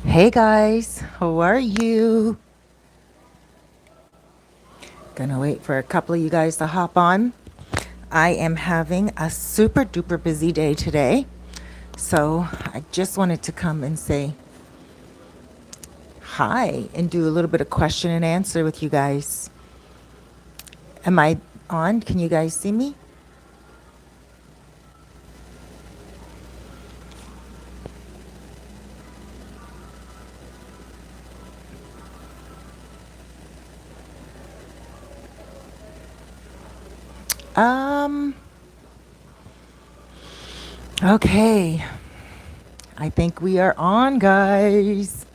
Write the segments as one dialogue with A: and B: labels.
A: Hey guys, how are you? Gonna wait for a couple of you guys to hop on. I am having a super duper busy day today. So I just wanted to come and say hi and do a little bit of question and answer with you guys. Am I on? Can you guys see me? Um, okay. I think we are on, guys.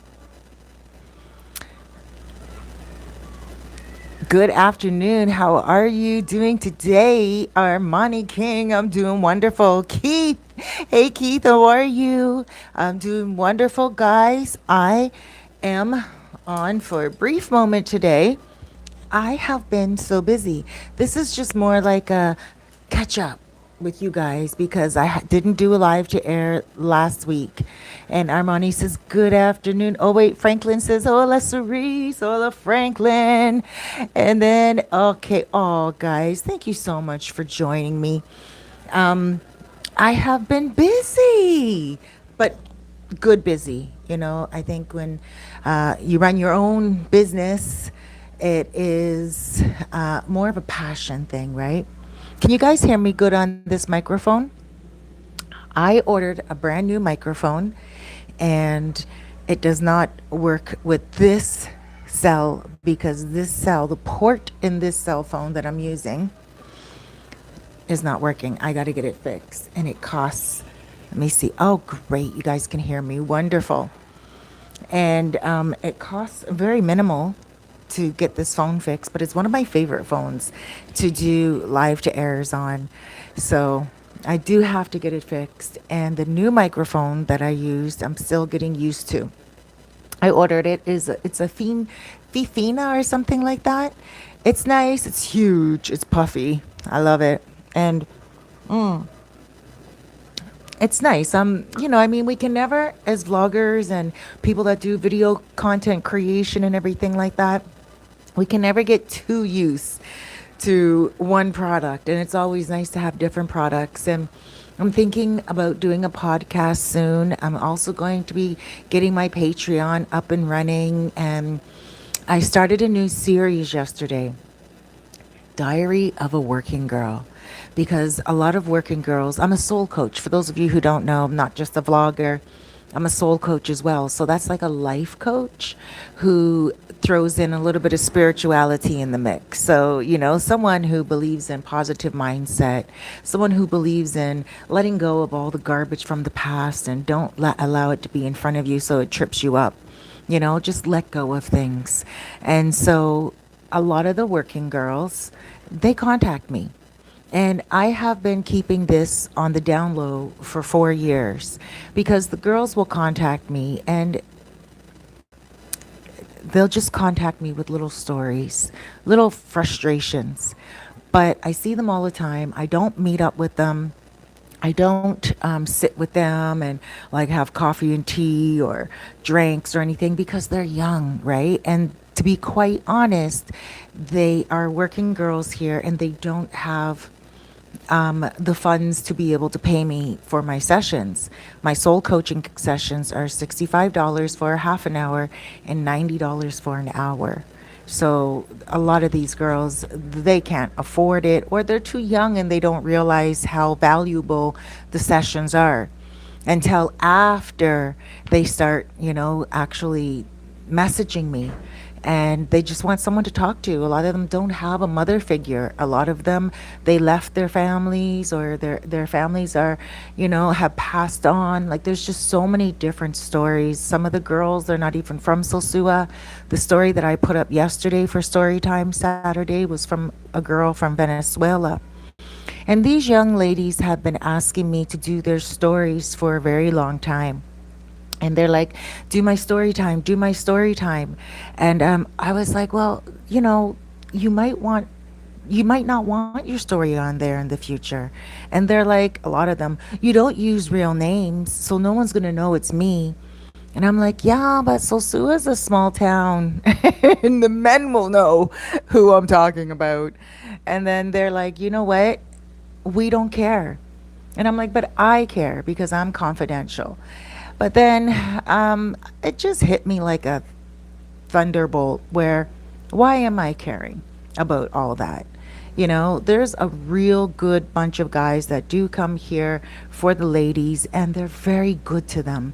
A: Good afternoon. How are you doing today? Armani King, I'm doing wonderful. Keith, hey Keith, how are you? I'm doing wonderful, guys. I am on for a brief moment today. I have been so busy. This is just more like a catch up with you guys because didn't do a live to air last week. And Armani says, good afternoon. Oh, wait, Franklin says, hola, Cerise, hola, Franklin. And then, okay, oh, guys, thank you so much for joining me. Um, I have been busy, but good busy. You know, I think when you run your own business, it is more of a passion thing, right? Can you guys hear me good on this microphone? I ordered a brand new microphone and it does not work with this cell because this cell, the port in this cell phone that I'm using, is not working. I got to get it fixed and it costs, let me see. Oh, great. You guys can hear me. Wonderful. And it costs very minimal to get this phone fixed, but it's one of my favorite phones to do live to airs on. So I do have to get it fixed. And the new microphone that I used, I'm still getting used to. I ordered it. It's a Fifina or something like that. It's nice. It's huge. It's puffy. I love it. And it's nice. I mean, we can never, as vloggers and people that do video content creation and everything like that, we can never get too used to one product. And it's always nice to have different products. And I'm thinking about doing a podcast soon. I'm also going to be getting my Patreon up and running. And I started a new series yesterday, Diary of a Working Girl, because a lot of working girls, I'm a soul coach. For those of you who don't know, I'm not just a vlogger, I'm a soul coach as well. So that's like a life coach who throws in a little bit of spirituality in the mix. So, someone who believes in positive mindset, someone who believes in letting go of all the garbage from the past and don't allow it to be in front of you so it trips you up. Just let go of things. And so a lot of the working girls, they contact me. And I have been keeping this on the down low for 4 years because the girls will contact me and they'll just contact me with little stories, little frustrations. But I see them all the time. I don't meet up with them. I don't sit with them and like have coffee and tea or drinks or anything because they're young, right? And to be quite honest, they are working girls here and they don't have the funds to be able to pay me for my sessions. My soul coaching sessions are $65 for a half an hour and $90 for an hour. So a lot of these girls, they can't afford it or they're too young and they don't realize how valuable the sessions are until after they start, actually messaging me and they just want someone to talk to. A lot of them don't have a mother figure. A lot of them, they left their families or their families are, have passed on. Like there's just so many different stories. Some of the girls, they're not even from Sosua. The story that I put up yesterday for Storytime Saturday was from a girl from Venezuela. And these young ladies have been asking me to do their stories for a very long time. And they're like, do my story time, do my story time. And I was like, well, you might want, you might not want your story on there in the future. And they're like, a lot of them, you don't use real names, so no one's going to know it's me. And I'm like, yeah, but Sosua is a small town and the men will know who I'm talking about. And then they're like, you know what? We don't care. And I'm like, but I care because I'm confidential. But then it just hit me like a thunderbolt where why am I caring about all that? You know, there's a real good bunch of guys that do come here for the ladies, and they're very good to them,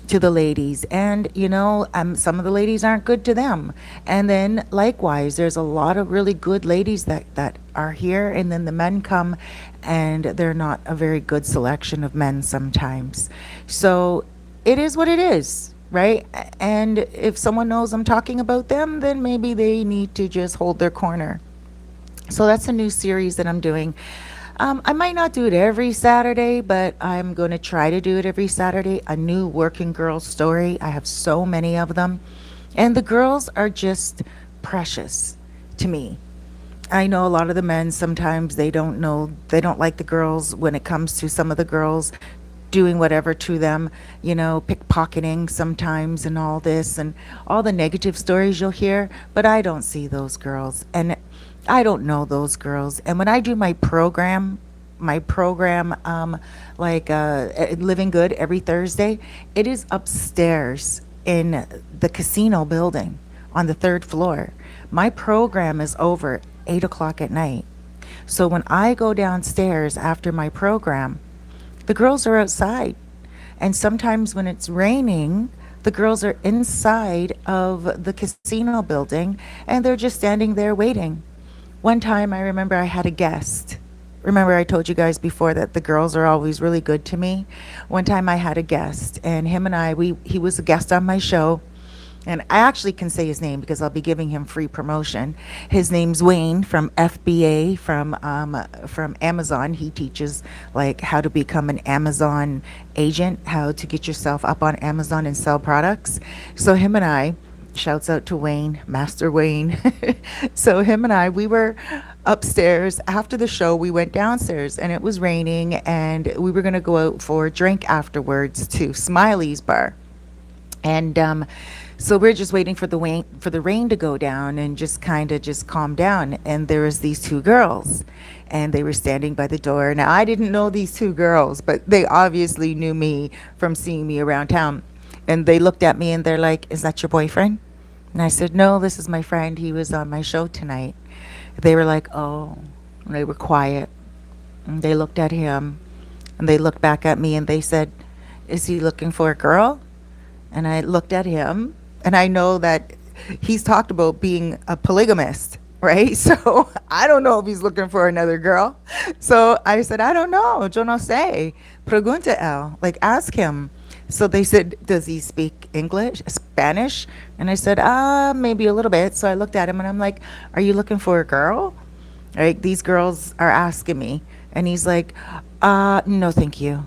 A: to the ladies. And, you know, some of the ladies aren't good to them. And then likewise, there's a lot of really good ladies that are here. And then the men come and they're not a very good selection of men sometimes. So it is what it is. Right. And if someone knows I'm talking about them, then maybe they need to just hold their corner. So that's a new series that I'm doing. I might not do it every Saturday, but I'm going to try to do it every Saturday. A new working girl story. I have so many of them. And the girls are just precious to me. I know a lot of the men sometimes they don't know, they don't like the girls when it comes to some of the girls doing whatever to them, you know, pickpocketing sometimes and all this and all the negative stories you'll hear. But I don't see those girls. And I don't know those girls. And when I do my program, Living Good every Thursday, it is upstairs in the casino building on the third floor. My program is over 8 o'clock at night. So when I go downstairs after my program, the girls are outside. And sometimes when it's raining, the girls are inside of the casino building and they're just standing there waiting. One time I remember I had a guest. Remember I told you guys before that the girls are always really good to me. One time I had a guest and him and he was a guest on my show. And I actually can say his name because I'll be giving him free promotion. His name's Wayne from FBA from Amazon. He teaches like how to become an Amazon agent, how to get yourself up on Amazon and sell products. So him and I, shouts out to Wayne, Master Wayne. So him and I, we were upstairs after the show. We went downstairs and it was raining and we were going to go out for a drink afterwards to Smiley's bar. And so we're just waiting for the rain to go down and just kind of just calm down. And there was these two girls, and they were standing by the door. Now I didn't know these two girls, but they obviously knew me from seeing me around town. And they looked at me and they're like, "Is that your boyfriend?" And I said, "No, this is my friend. He was on my show tonight." They were like, "Oh," and they were quiet. And they looked at him, and they looked back at me, and they said, "Is he looking for a girl?" And I looked at him, and I know that he's talked about being a polygamist, right? So I don't know if he's looking for another girl. So I said, "I don't know. Yo no sé. Pregunta él. Like, ask him." So they said, "Does he speak English, Spanish?" And I said, maybe a little bit. So I looked at him, and I'm like, "Are you looking for a girl?" Like, these girls are asking me. And he's like, "No, thank you."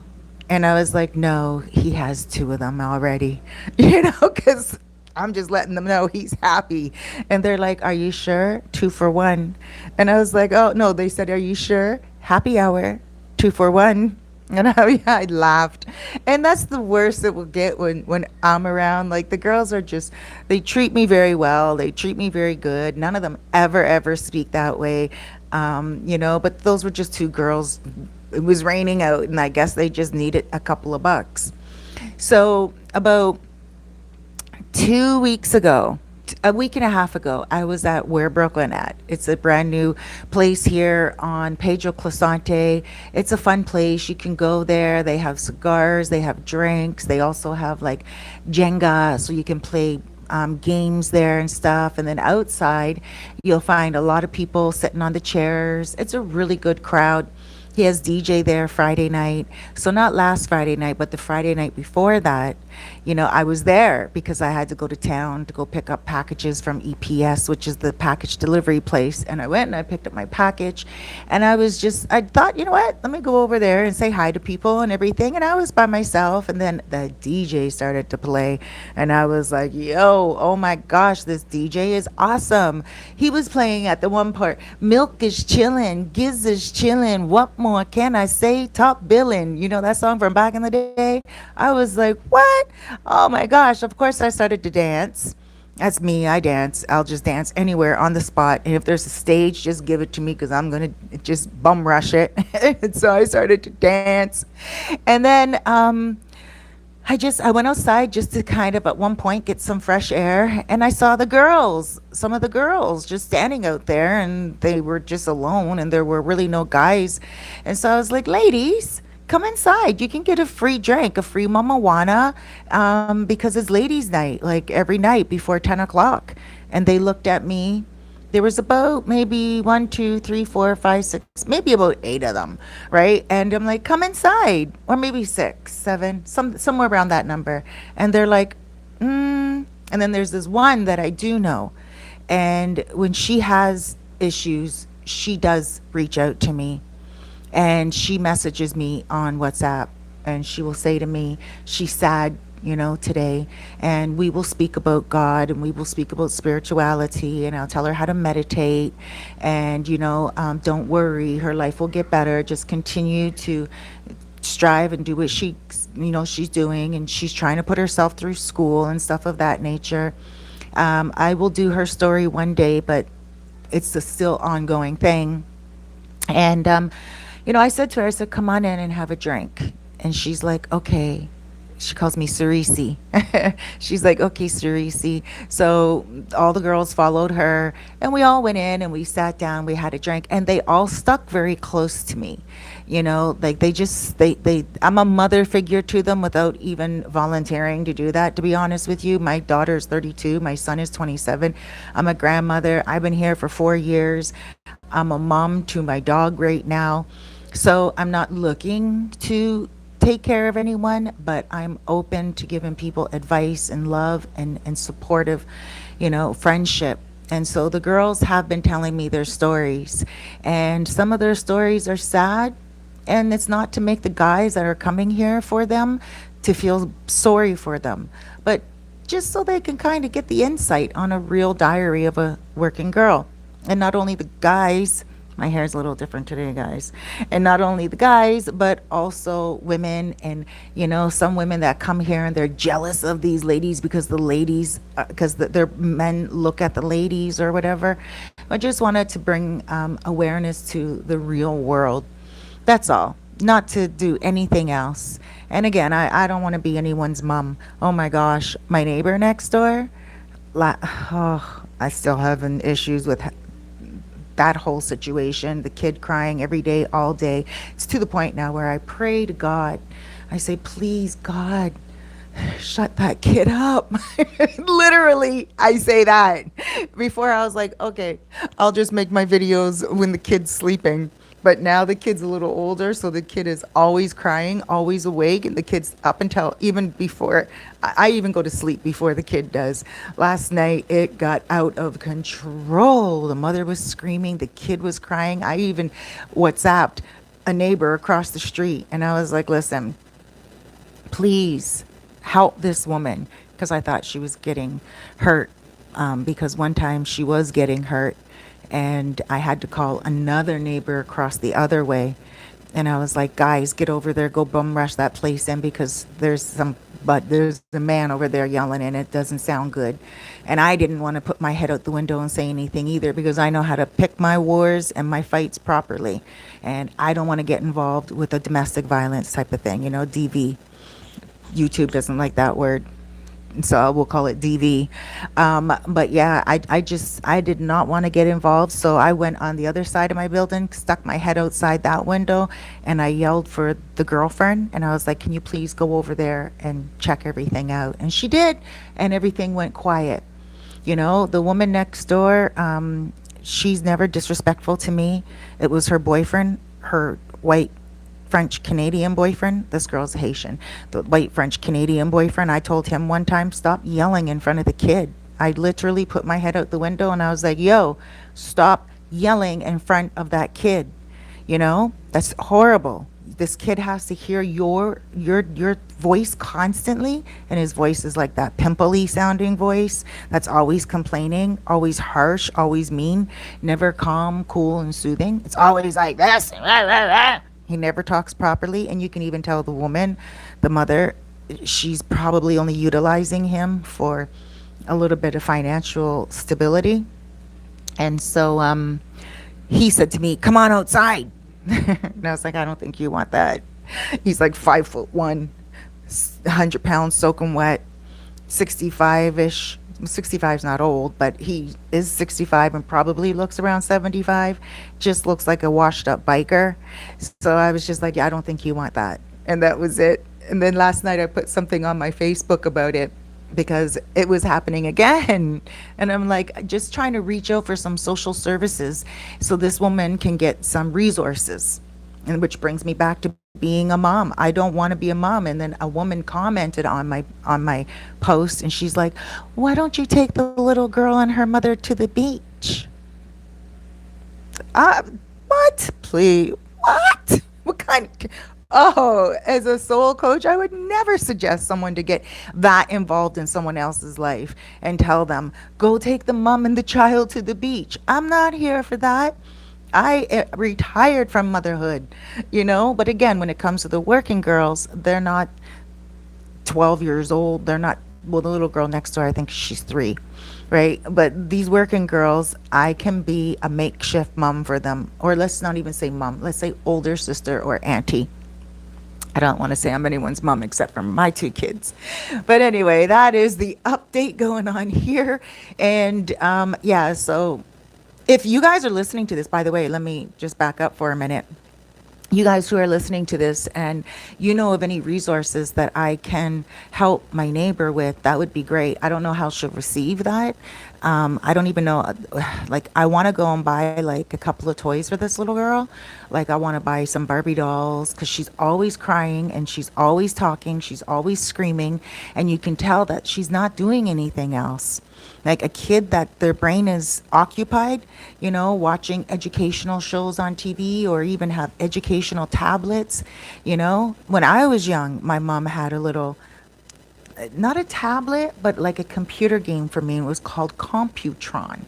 A: And I was like, "No, he has two of them already," because I'm just letting them know he's happy. And they're like, "Are you sure? 2 for 1." And I was like, "Oh, no." They said, "Are you sure? Happy hour, 2 for 1." And I laughed. And that's the worst it will get when I'm around. Like, the girls are just, they treat me very well. They treat me very good. None of them ever speak that way. But those were just two girls. It was raining out, and I guess they just needed a couple of bucks. So about 2 weeks ago, a week and a half ago, I was at Where Brooklyn At. It's a brand new place here on Pedro Clasante. It's a fun place. You can go there. They have cigars, they have drinks. They also have like Jenga, so you can play games there and stuff. And then outside, you'll find a lot of people sitting on the chairs. It's a really good crowd. He has DJ there Friday night. So not last Friday night, but the Friday night before that, I was there because I had to go to town to go pick up packages from EPS, which is the package delivery place. And I went and I picked up my package. And I thought, you know what? Let me go over there and say hi to people and everything. And I was by myself. And then the DJ started to play. And I was like, yo, oh my gosh, this DJ is awesome. He was playing at the one part, "Milk is chillin', Giz is chillin', what more can I say? Top billin'." You know that song from back in the day? I was like, what? Oh my gosh. Of course, I started to dance. That's me. I dance. I'll just dance anywhere on the spot. And if there's a stage, just give it to me because I'm going to just bum rush it. And so I started to dance. And then I went outside just to kind of at one point get some fresh air, and I saw the girls, some of the girls just standing out there, and they were just alone and there were really no guys. And so I was like, ladies, come inside. You can get a free drink, a free mamawana, because it's ladies' night, like every night before 10 o'clock. And they looked at me. There was about maybe one, two, three, four, five, six, maybe about eight of them, right? And I'm like, come inside, or maybe six, seven, somewhere around that number. And they're like, and then there's this one that I do know, and when she has issues, she does reach out to me, and she messages me on WhatsApp, and she will say to me, she's sad, today, and we will speak about God, and we will speak about spirituality, and I'll tell her how to meditate, and don't worry, her life will get better. Just continue to strive and do what she's doing, and she's trying to put herself through school and stuff of that nature. I will do her story one day, but it's a still ongoing thing. And I said to her, I said, come on in and have a drink. And she's like, okay. She calls me Cerise. She's like, okay, Cerise. So all the girls followed her, and we all went in and we sat down, we had a drink, and they all stuck very close to me. Like I'm a mother figure to them without even volunteering to do that, to be honest with you. My daughter is 32, my son is 27. I'm a grandmother. I've been here for 4 years. I'm a mom to my dog right now. So I'm not looking to take care of anyone, but I'm open to giving people advice and love and supportive, friendship. And so the girls have been telling me their stories, and some of their stories are sad. And it's not to make the guys that are coming here for them to feel sorry for them, but just so they can kind of get the insight on a real diary of a working girl. And not only the guys, my hair's a little different today, guys. And not only the guys, but also women. And, some women that come here and they're jealous of these ladies because their men look at the ladies or whatever. I just wanted to bring awareness to the real world. That's all. Not to do anything else. And again, I don't want to be anyone's mom. Oh my gosh. My neighbor next door, I still having issues with that whole situation, the kid crying every day, all day. It's to the point now where I pray to God. I say, please, God, shut that kid up. Literally, I say that. Before I was like, okay, I'll just make my videos when the kid's sleeping. But now the kid's a little older, so the kid is always crying, always awake, and the kid's up until even before, I even go to sleep before the kid does. Last night, it got out of control. The mother was screaming, the kid was crying. I even WhatsApped a neighbor across the street, and I was like, listen, please help this woman, because I thought she was getting hurt, because one time she was getting hurt, and I had to call another neighbor across the other way. And I was like, guys, get over there, go bum rush that place in, because there's a man over there yelling and it doesn't sound good. And I didn't want to put my head out the window and say anything either, because I know how to pick my wars and my fights properly. And I don't want to get involved with a domestic violence type of thing, DV. YouTube doesn't like that word, so we'll call it DV. But yeah, I did not want to get involved, so I went on the other side of my building, stuck my head outside that window, and I yelled for the girlfriend, and I was like, can you please go over there and check everything out? And she did, and everything went quiet. The woman next door, she's never disrespectful to me. It was her boyfriend, her white French Canadian boyfriend. This girl's Haitian. The white French Canadian boyfriend, I told him one time, stop yelling in front of the kid. I literally put my head out the window and I was like, yo, stop yelling in front of that kid. That's horrible. This kid has to hear your voice constantly, and his voice is like that pimply sounding voice that's always complaining, always harsh, always mean, never calm, cool, and soothing. It's always like this. He never talks properly, and you can even tell the woman, the mother, she's probably only utilizing him for a little bit of financial stability. And so he said to me, "Come on outside." And I was like, "I don't think you want that." He's like 5'1", 100 pounds soaking wet, 65 ish. 65 is not old, but he is 65 and probably looks around 75. Just looks like a washed up biker. So I was just like, "Yeah, I don't think you want that." And that was it. And then last night I put something on my Facebook about it because it was happening again. And I'm like, just trying to reach out for some social services so this woman can get some resources. And which brings me back to being a mom. I don't want to be a mom. And then a woman commented on my post, and she's like, "Why don't you take the little girl and her mother to the beach?" Uh, what? Please. What? What kind of. Oh, as a soul coach, I would never suggest someone to get that involved in someone else's life and tell them, "Go take the mom and the child to the beach." I'm not here for that. I retired from motherhood, but again, when it comes to the working girls, they're not 12 years old. They're not, well, the little girl next door, I think she's 3, right? But these working girls, I can be a makeshift mom for them. Or let's not even say mom, let's say older sister or auntie. I don't want to say I'm anyone's mom except for my 2 kids. But anyway, that is the update going on here. And yeah, so if you guys are listening to this, by the way, let me just back up for a minute. You guys who are listening to this and you know of any resources that I can help my neighbor with, that would be great. I don't know how she'll receive that. I don't even know. Like, I want to go and buy like a couple of toys for this little girl. Like, I want to buy some Barbie dolls because she's always crying and she's always talking. She's always screaming. And you can tell that she's not doing anything else. Like a kid that their brain is occupied, watching educational shows on TV or even have educational tablets. When I was young, my mom had a little, not a tablet, but like a computer game for me. It was called Computron.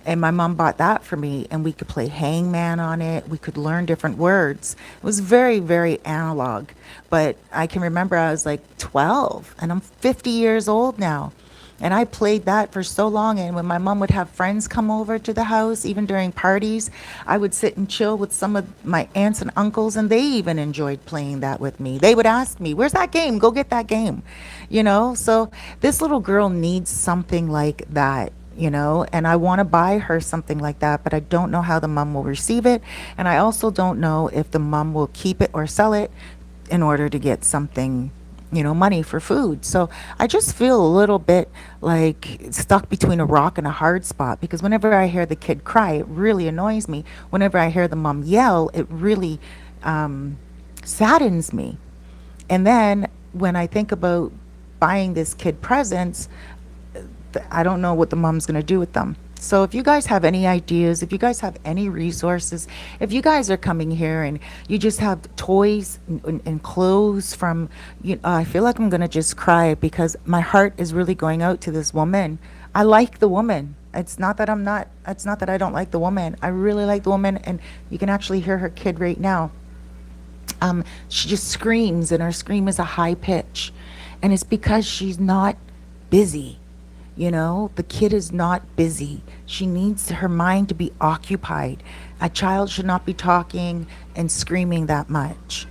A: And my mom bought that for me, and we could play hangman on it. We could learn different words. It was very, very analog. But I can remember I was like 12, and I'm 50 years old now. And I played that for so long. And when my mom would have friends come over to the house, even during parties, I would sit and chill with some of my aunts and uncles, and they even enjoyed playing that with me. They would ask me, "Where's that game? Go get that game." So this little girl needs something like that. And I want to buy her something like that, but I don't know how the mom will receive it. And I also don't know if the mom will keep it or sell it in order to get something, money for food. So I just feel a little bit like stuck between a rock and a hard spot because whenever I hear the kid cry, it really annoys me. Whenever I hear the mom yell, it really saddens me. And then when I think about buying this kid presents, I don't know what the mom's going to do with them. So if you guys have any ideas, if you guys have any resources, if you guys are coming here and you just have toys and clothes from, I feel like I'm going to just cry because my heart is really going out to this woman. I like the woman. It's not that I don't like the woman. I really like the woman, and you can actually hear her kid right now. She just screams, and her scream is a high pitch. And it's because she's not busy. The kid is not busy. She needs her mind to be occupied. A child should not be talking and screaming that much,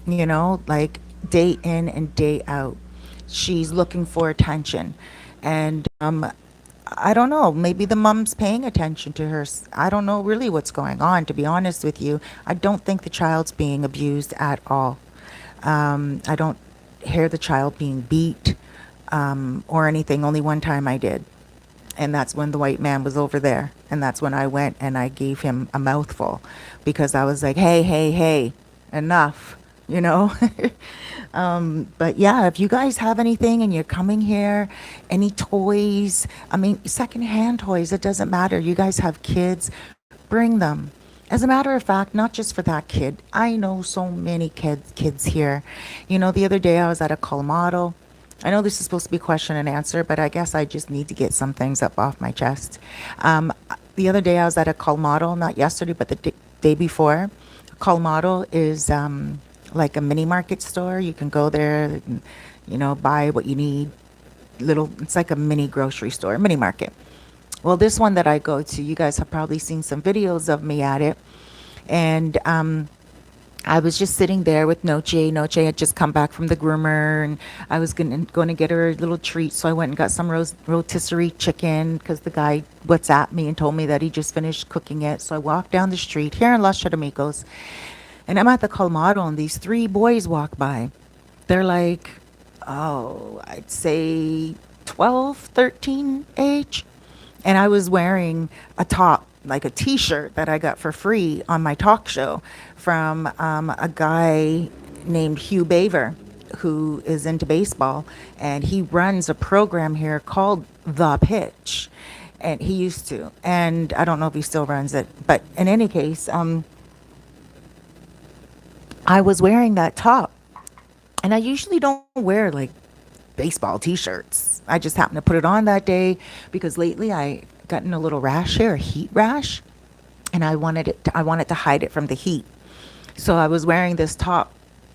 A: like day in and day out. She's looking for attention. And I don't know, maybe the mom's paying attention to her. I don't know really what's going on, to be honest with you. I don't think the child's being abused at all. I don't hear the child being beat or anything. Only one time I did. And that's when the white man was over there. And that's when I went and I gave him a mouthful because I was like, "Hey, hey, hey, enough," you know? But yeah, if you guys have anything and you're coming here, any toys, I mean, secondhand toys, it doesn't matter. You guys have kids, bring them. As a matter of fact, not just for that kid. I know so many kids here. The other day I was at a Colmado. I know this is supposed to be question and answer, but I guess I just need to get some things up off my chest. The other day I was at a Colmado, not yesterday, but the day before. Colmado is like a mini market store. You can go there, and, buy what you need. It's like a mini grocery store, mini market. Well, this one that I go to, you guys have probably seen some videos of me at it. And I was just sitting there with Noche. Noche had just come back from the groomer, and I was going to get her a little treat. So I went and got some rotisserie chicken because the guy WhatsApped me and told me that he just finished cooking it. So I walked down the street here in Los Charamicos, and I'm at the Colmado, and these three boys walk by. They're like, oh, I'd say 12, 13 age. And I was wearing a top, like a t-shirt that I got for free on my talk show from a guy named Hugh Baver, who is into baseball, and he runs a program here called The Pitch. And he used to, and I don't know if he still runs it, but in any case, I was wearing that top. And I usually don't wear like baseball t-shirts. I just happened to put it on that day because lately I gotten a little rash here, a heat rash, and I wanted to hide it from the heat. So I was wearing this top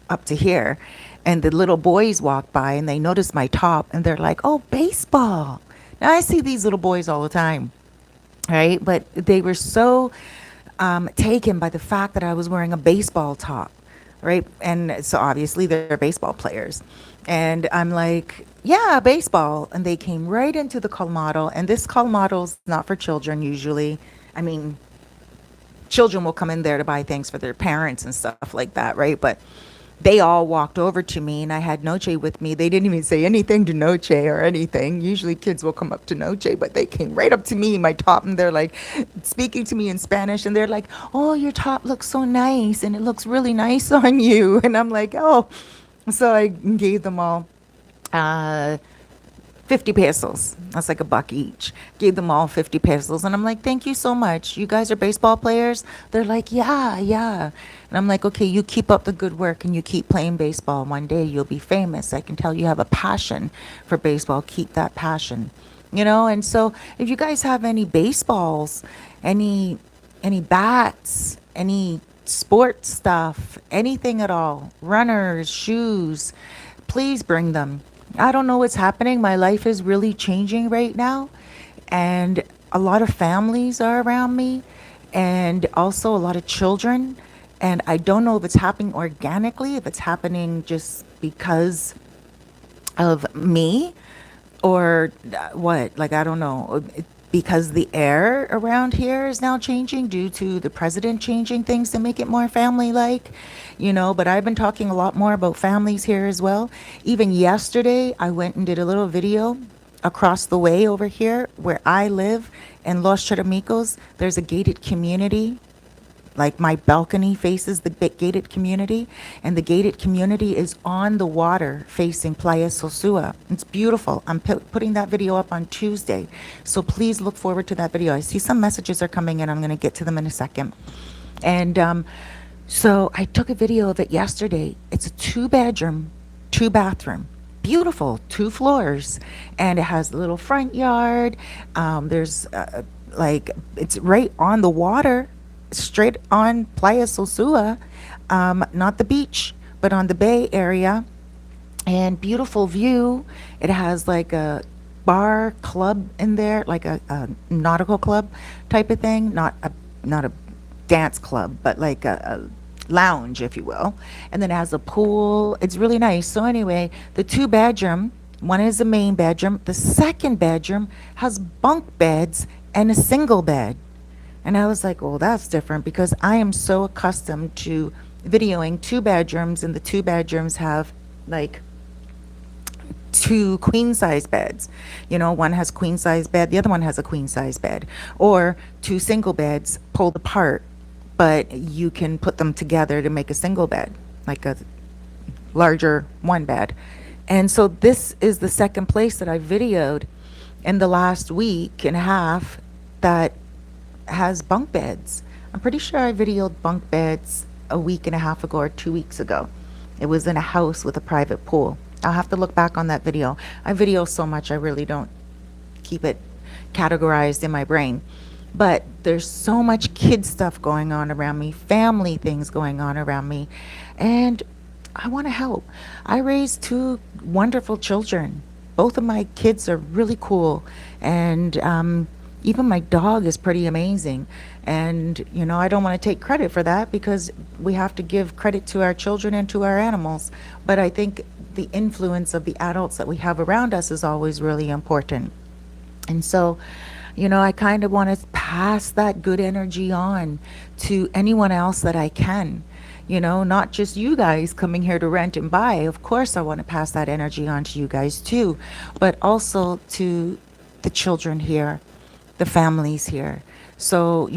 A: up to here, and the little boys walk by and they notice my top and they're like, "Oh, baseball." Now I see these little boys all the time, right? But they were so taken by the fact that I was wearing a baseball top, right? And so obviously they're baseball players. And I'm like, yeah, baseball. And they came right into the Colmado. And this Colmado's not for children usually. I mean, children will come in there to buy things for their parents and stuff like that, right? But they all walked over to me, and I had Noche with me. They didn't even say anything to Noche or anything. Usually kids will come up to Noche, but they came right up to me, my top, and they're like speaking to me in Spanish, and they're like, "Oh, your top looks so nice, and it looks really nice on you." And I'm like, "Oh." So I gave them all uh, 50 pesos. That's like a buck each. Gave them all 50 pesos. And I'm like, "Thank you so much. You guys are baseball players?" They're like, "Yeah, yeah." And I'm like, "Okay, you keep up the good work and you keep playing baseball. One day you'll be famous. I can tell you have a passion for baseball. Keep that passion." And so if you guys have any baseballs, any bats, any sports stuff, anything at all, runners, shoes, please bring them. I don't know what's happening. My life is really changing right now. And a lot of families are around me, and also a lot of children. And I don't know if it's happening organically, if it's happening just because of me, or what. Like, I don't know. Because the air around here is now changing due to the president changing things to make it more family like, but I've been talking a lot more about families here as well. Even yesterday, I went and did a little video across the way over here where I live in Los Charamicos. There's a gated community. Like, my balcony faces the gated community, and the gated community is on the water facing Playa Sosua. It's beautiful. I'm putting that video up on Tuesday, so please look forward to that video. I see some messages are coming in. I'm going to get to them in a second. And so I took a video of it yesterday. It's a 2-bedroom, 2-bathroom. Beautiful, 2 floors, and it has a little front yard. There's like, it's right on the water, straight on Playa Sosua, not the beach, but on the bay area, and beautiful view. It has like a bar club in there, like a nautical club type of thing, not a dance club, but like a lounge, if you will. And then it has a pool. It's really nice. So anyway, the 2-bedroom, one is the main bedroom. The second bedroom has bunk beds and a single bed. And I was like, well, that's different, because I am so accustomed to videoing 2 bedrooms, and the 2 bedrooms have like 2 queen size beds. One has queen size bed, the other one has a queen size bed, or 2 single beds pulled apart, but you can put them together to make a single bed, like a larger 1 bed. And so this is the second place that I videoed in the last week and a half that has bunk beds. I'm pretty sure I videoed bunk beds a week and a half ago or 2 weeks ago. It was in a house with a private pool. I'll have to look back on that video. I video so much, I really don't keep it categorized in my brain. But there's so much kid stuff going on around me, family things going on around me, and I want to help. I raised two wonderful children. Both of my kids are really cool, and even my dog is pretty amazing. And I don't want to take credit for that because we have to give credit to our children and to our animals. But I think the influence of the adults that we have around us is always really important. And so, I kind of want to pass that good energy on to anyone else that I can. Not just you guys coming here to rent and buy. Of course, I want to pass that energy on to you guys too, but also to the children here, the families here. So,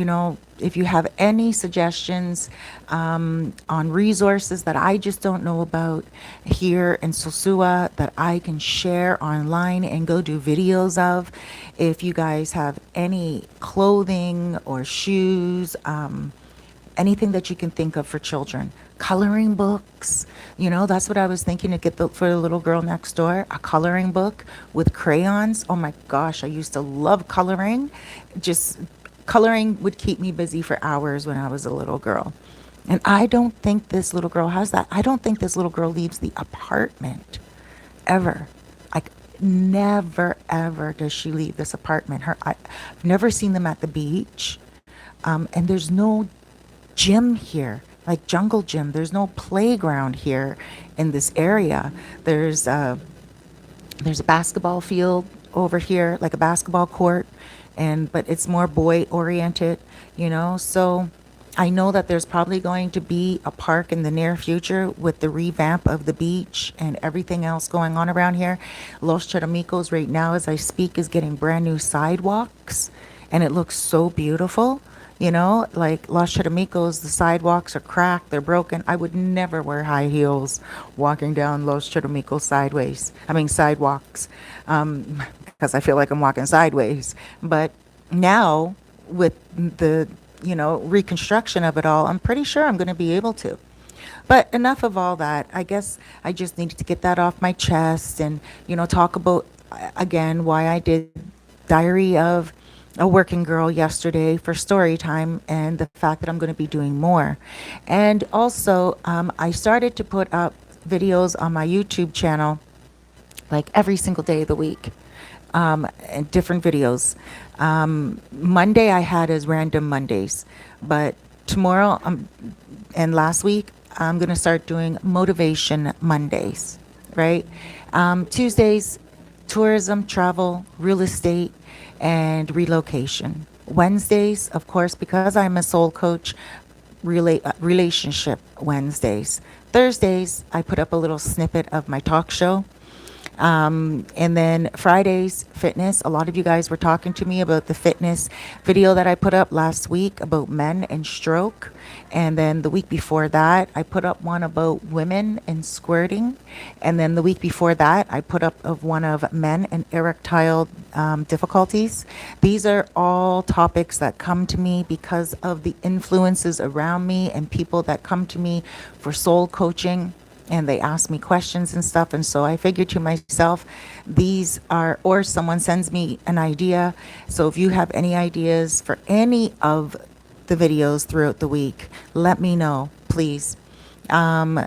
A: if you have any suggestions on resources that I just don't know about here in Sosua that I can share online and go do videos of, if you guys have any clothing or shoes, anything that you can think of for children. Coloring books, that's what I was thinking to get for the little girl next door, a coloring book with crayons. Oh my gosh, I used to love coloring. Just coloring would keep me busy for hours when I was a little girl. And I don't think this little girl has that. I don't think this little girl leaves the apartment ever. Like, never, ever does she leave this apartment. I've never seen them at the beach. And there's no gym here, like jungle gym. There's no playground here in this area. There's a basketball field over here, like a basketball court, but it's more boy oriented, So I know that there's probably going to be a park in the near future with the revamp of the beach and everything else going on around here. Los Charamicos right now, as I speak, is getting brand new sidewalks, and it looks so beautiful. Like Los Charamicos, the sidewalks are cracked, they're broken. I would never wear high heels walking down Los Charamicos sidewalks, because I feel like I'm walking sideways. But now, with the, reconstruction of it all, I'm pretty sure I'm going to be able to. But enough of all that. I guess I just needed to get that off my chest and, talk about, again, why I did Diary of a Working Girl yesterday for Storytime, and the fact that I'm going to be doing more. And also, I started to put up videos on my YouTube channel like every single day of the week, and different videos. Monday I had as random Mondays, but tomorrow and last week I'm going to start doing Motivation Mondays, right? Tuesdays, tourism, travel, real estate, and relocation. Wednesdays, of course, because I'm a soul coach, relationship Wednesdays. Thursdays, I put up a little snippet of my talk show. And then Fridays, fitness. A lot of you guys were talking to me about the fitness video that I put up last week about men and stroke. And then the week before that, I put up one about women and squirting. And then the week before that, I put up of one of men and erectile difficulties. These are all topics that come to me because of the influences around me and people that come to me for soul coaching, and they ask me questions and stuff. And so I figured to myself, these are, or someone sends me an idea. So if you have any ideas for any of the videos throughout the week, let me know, please. Yeah,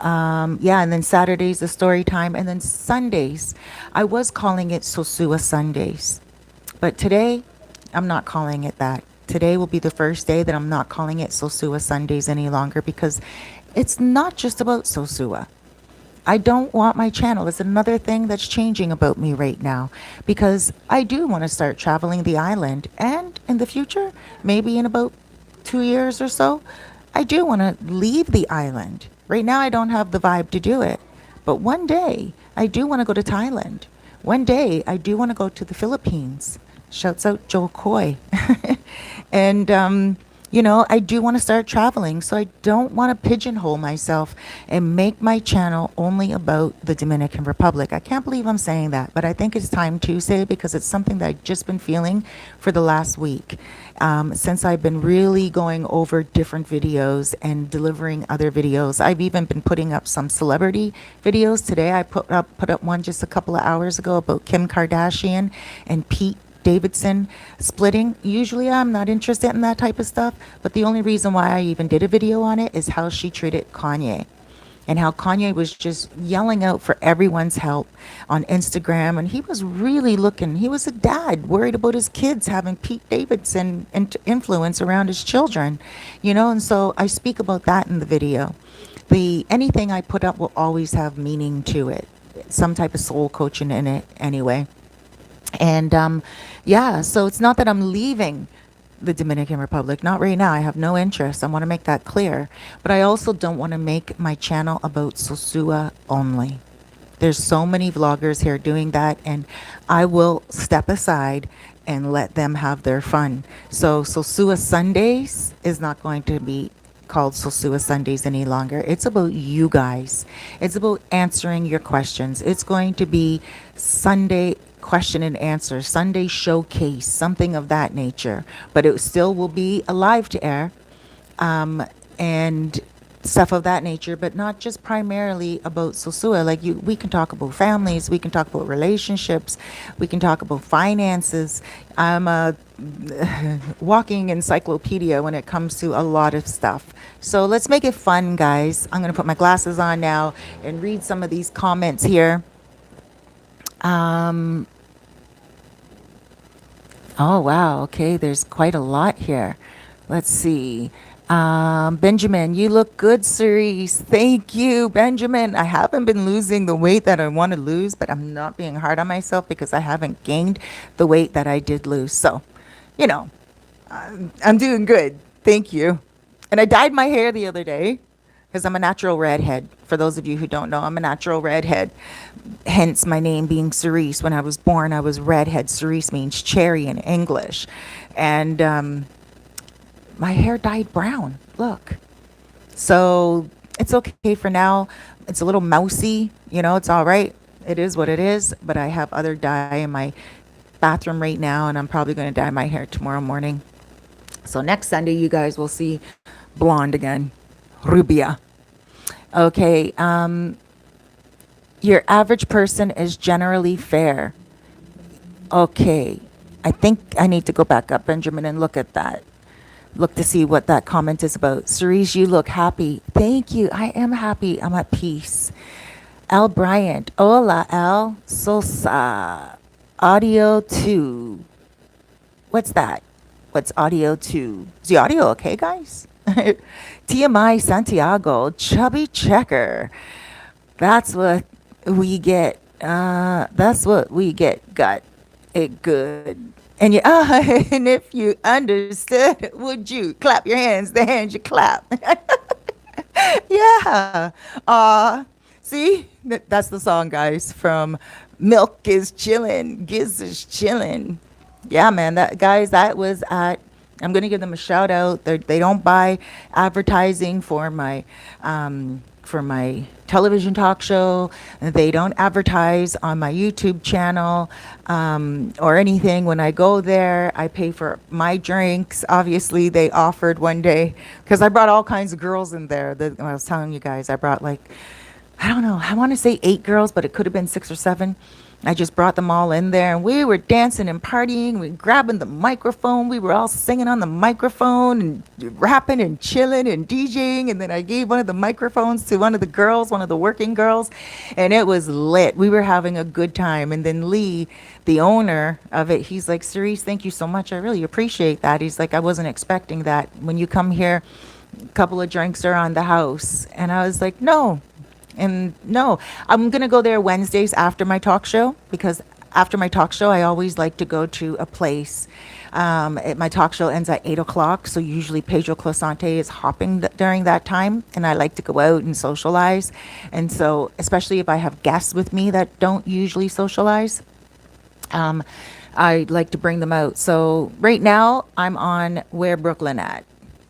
A: and then Saturdays, the story time. And then Sundays, I was calling it Sosua Sundays. But today, I'm not calling it that. Today will be the first day that I'm not calling it Sosua Sundays any longer, because it's not just about Sosua. I don't want my channel. It's another thing that's changing about me right now, because I do want to start traveling the island. And in the future, maybe in about 2 years or so, I do want to leave the island. Right now, I don't have the vibe to do it. But one day, I do want to go to Thailand. One day, I do want to go to the Philippines. Shouts out Joe Coy. And, I do want to start traveling, so I don't want to pigeonhole myself and make my channel only about the Dominican Republic. I can't believe I'm saying that, but I think it's time to say it because it's something that I've just been feeling for the last week. Since I've been really going over different videos and delivering other videos. I've even been putting up some celebrity videos. Today I put up one just a couple of hours ago about Kim Kardashian and Pete Davidson splitting. Usually I'm not interested in that type of stuff, but the only reason why I even did a video on it is how she treated Kanye and how Kanye was just yelling out for everyone's help on Instagram. And he was really looking, he was a dad worried about his kids having Pete Davidson influence around his children, you know. And so I speak about that in the video. The anything I put up will always have meaning to it, some type of soul coaching in it anyway. And yeah, so it's not that I'm leaving the Dominican Republic. Not right now. I have no interest. I want to make that clear. But I also don't want to make my channel about Sosua only. There's so many vloggers here doing that, and I will step aside and let them have their fun. So Sosua Sundays is not going to be called Sosua Sundays any longer. It's about you guys. It's about answering your questions. It's going to be Sunday question and answer, Sunday showcase, something of that nature. But it still will be alive to air, and stuff of that nature, but not just primarily about Sosua. Like we can talk about families, we can talk about relationships, we can talk about finances. I'm a walking encyclopedia when it comes to a lot of stuff. So let's make it fun, guys. I'm going to put my glasses on now and read some of these comments here. Oh, wow. Okay, there's quite a lot here. Let's see. Benjamin, you look good, Cerise. Thank you, Benjamin. I haven't been losing the weight that I want to lose, but I'm not being hard on myself because I haven't gained the weight that I did lose. So, you know, I'm doing good. Thank you. And I dyed my hair the other day because I'm a natural redhead. For those of you who don't know, I'm a natural redhead. Hence my name being Cerise. When I was born, I was redhead. Cerise means cherry in English. And my hair dyed brown. Look. So it's okay for now. It's a little mousy. You know, it's all right. It is what it is. But I have other dye in my bathroom right now, and I'm probably going to dye my hair tomorrow morning. So next Sunday, you guys will see blonde again. Rubia. Okay. Your average person is generally fair. Okay. I think I need to go back up, Benjamin, and look at that. Look to see what that comment is about. Cerise, you look happy. Thank you. I am happy. I'm at peace. L. Bryant. Hola, L. Sosa. Audio 2. What's that? What's audio 2? Is the audio okay, guys? TMI Santiago. Chubby checker. That's what we get. That's what we get. Got it good. And you, and if you understood, would you clap your hands? The hands you clap. Yeah. See, that's the song, guys, from Milk is Chillin', Giz is Chillin'. Yeah, man, that guys, that was at. I'm gonna give them a shout out. They don't buy advertising for my television talk show. They don't advertise on my YouTube channel or anything. When I go there, I pay for my drinks. Obviously, they offered one day because I brought all kinds of girls in there. I was telling you guys, I brought like, I don't know, I want to say 8 girls, but it could have been 6 or 7. I just brought them all in there, and we were dancing and partying. We grabbing the microphone. We were all singing on the microphone and rapping and chilling and DJing. And then I gave one of the microphones to one of the girls, one of the working girls, and it was lit. We were having a good time. And then Lee, the owner of it, he's like, Cerise, thank you so much. I really appreciate that. He's like, I wasn't expecting that. When you come here, a couple of drinks are on the house. And I was like, no. And no, I'm going to go there Wednesdays after my talk show, because after my talk show, I always like to go to a place. My talk show ends at 8 o'clock. So usually Pedro Closante is hopping during that time. And I like to go out and socialize. And so, especially if I have guests with me that don't usually socialize, I like to bring them out. So right now I'm on Where Brooklyn At.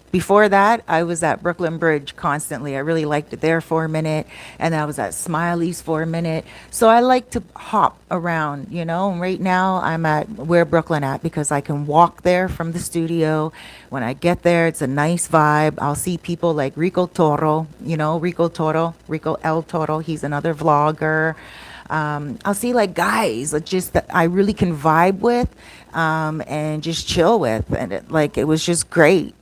A: Before that, I was at Brooklyn Bridge constantly. I really liked it there for a minute. And I was at Smiley's for a minute. So I like to hop around, you know. And right now, I'm at Where Brooklyn At because I can walk there from the studio. When I get there, it's a nice vibe. I'll see people like Rico Toro, you know, Rico El Toro. He's another vlogger. I'll see like guys that just that I really can vibe with, and just chill with, and it was just great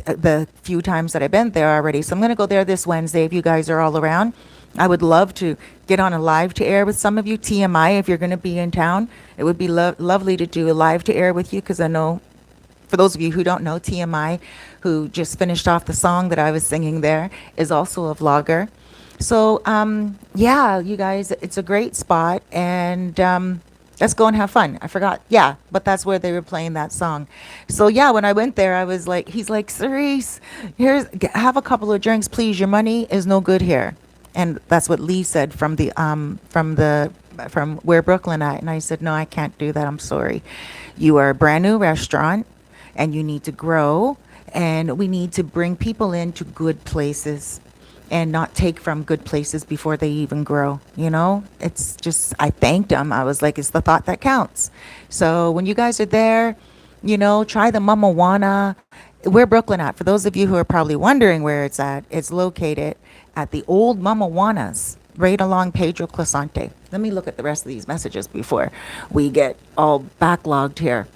A: the few times that I've been there already. So I'm gonna go there this Wednesday if you guys are all around. I would love to get on a live to air with some of you. TMI, if you're going to be in town, it would be lovely to do a live to air with you, because I know for those of you who don't know, TMI, who just finished off the song that I was singing there, is also a vlogger. So, yeah, you guys, it's a great spot, and let's go and have fun. I forgot. Yeah, but that's where they were playing that song. So, yeah, when I went there, I was like, he's like, Cerise, have a couple of drinks, please. Your money is no good here. And that's what Lee said from where Brooklyn at. And I said, no, I can't do that. I'm sorry. You are a brand new restaurant, and you need to grow, and we need to bring people into good places and not take from good places before they even grow. It's just, I thanked him. I was like, it's the thought that counts. So when you guys are there, try the mamajuana. Where Brooklyn at? For those of you who are probably wondering where it's at, it's located at the old mamajuanas right along Pedro Clisante. Let me look at the rest of these messages before we get all backlogged here.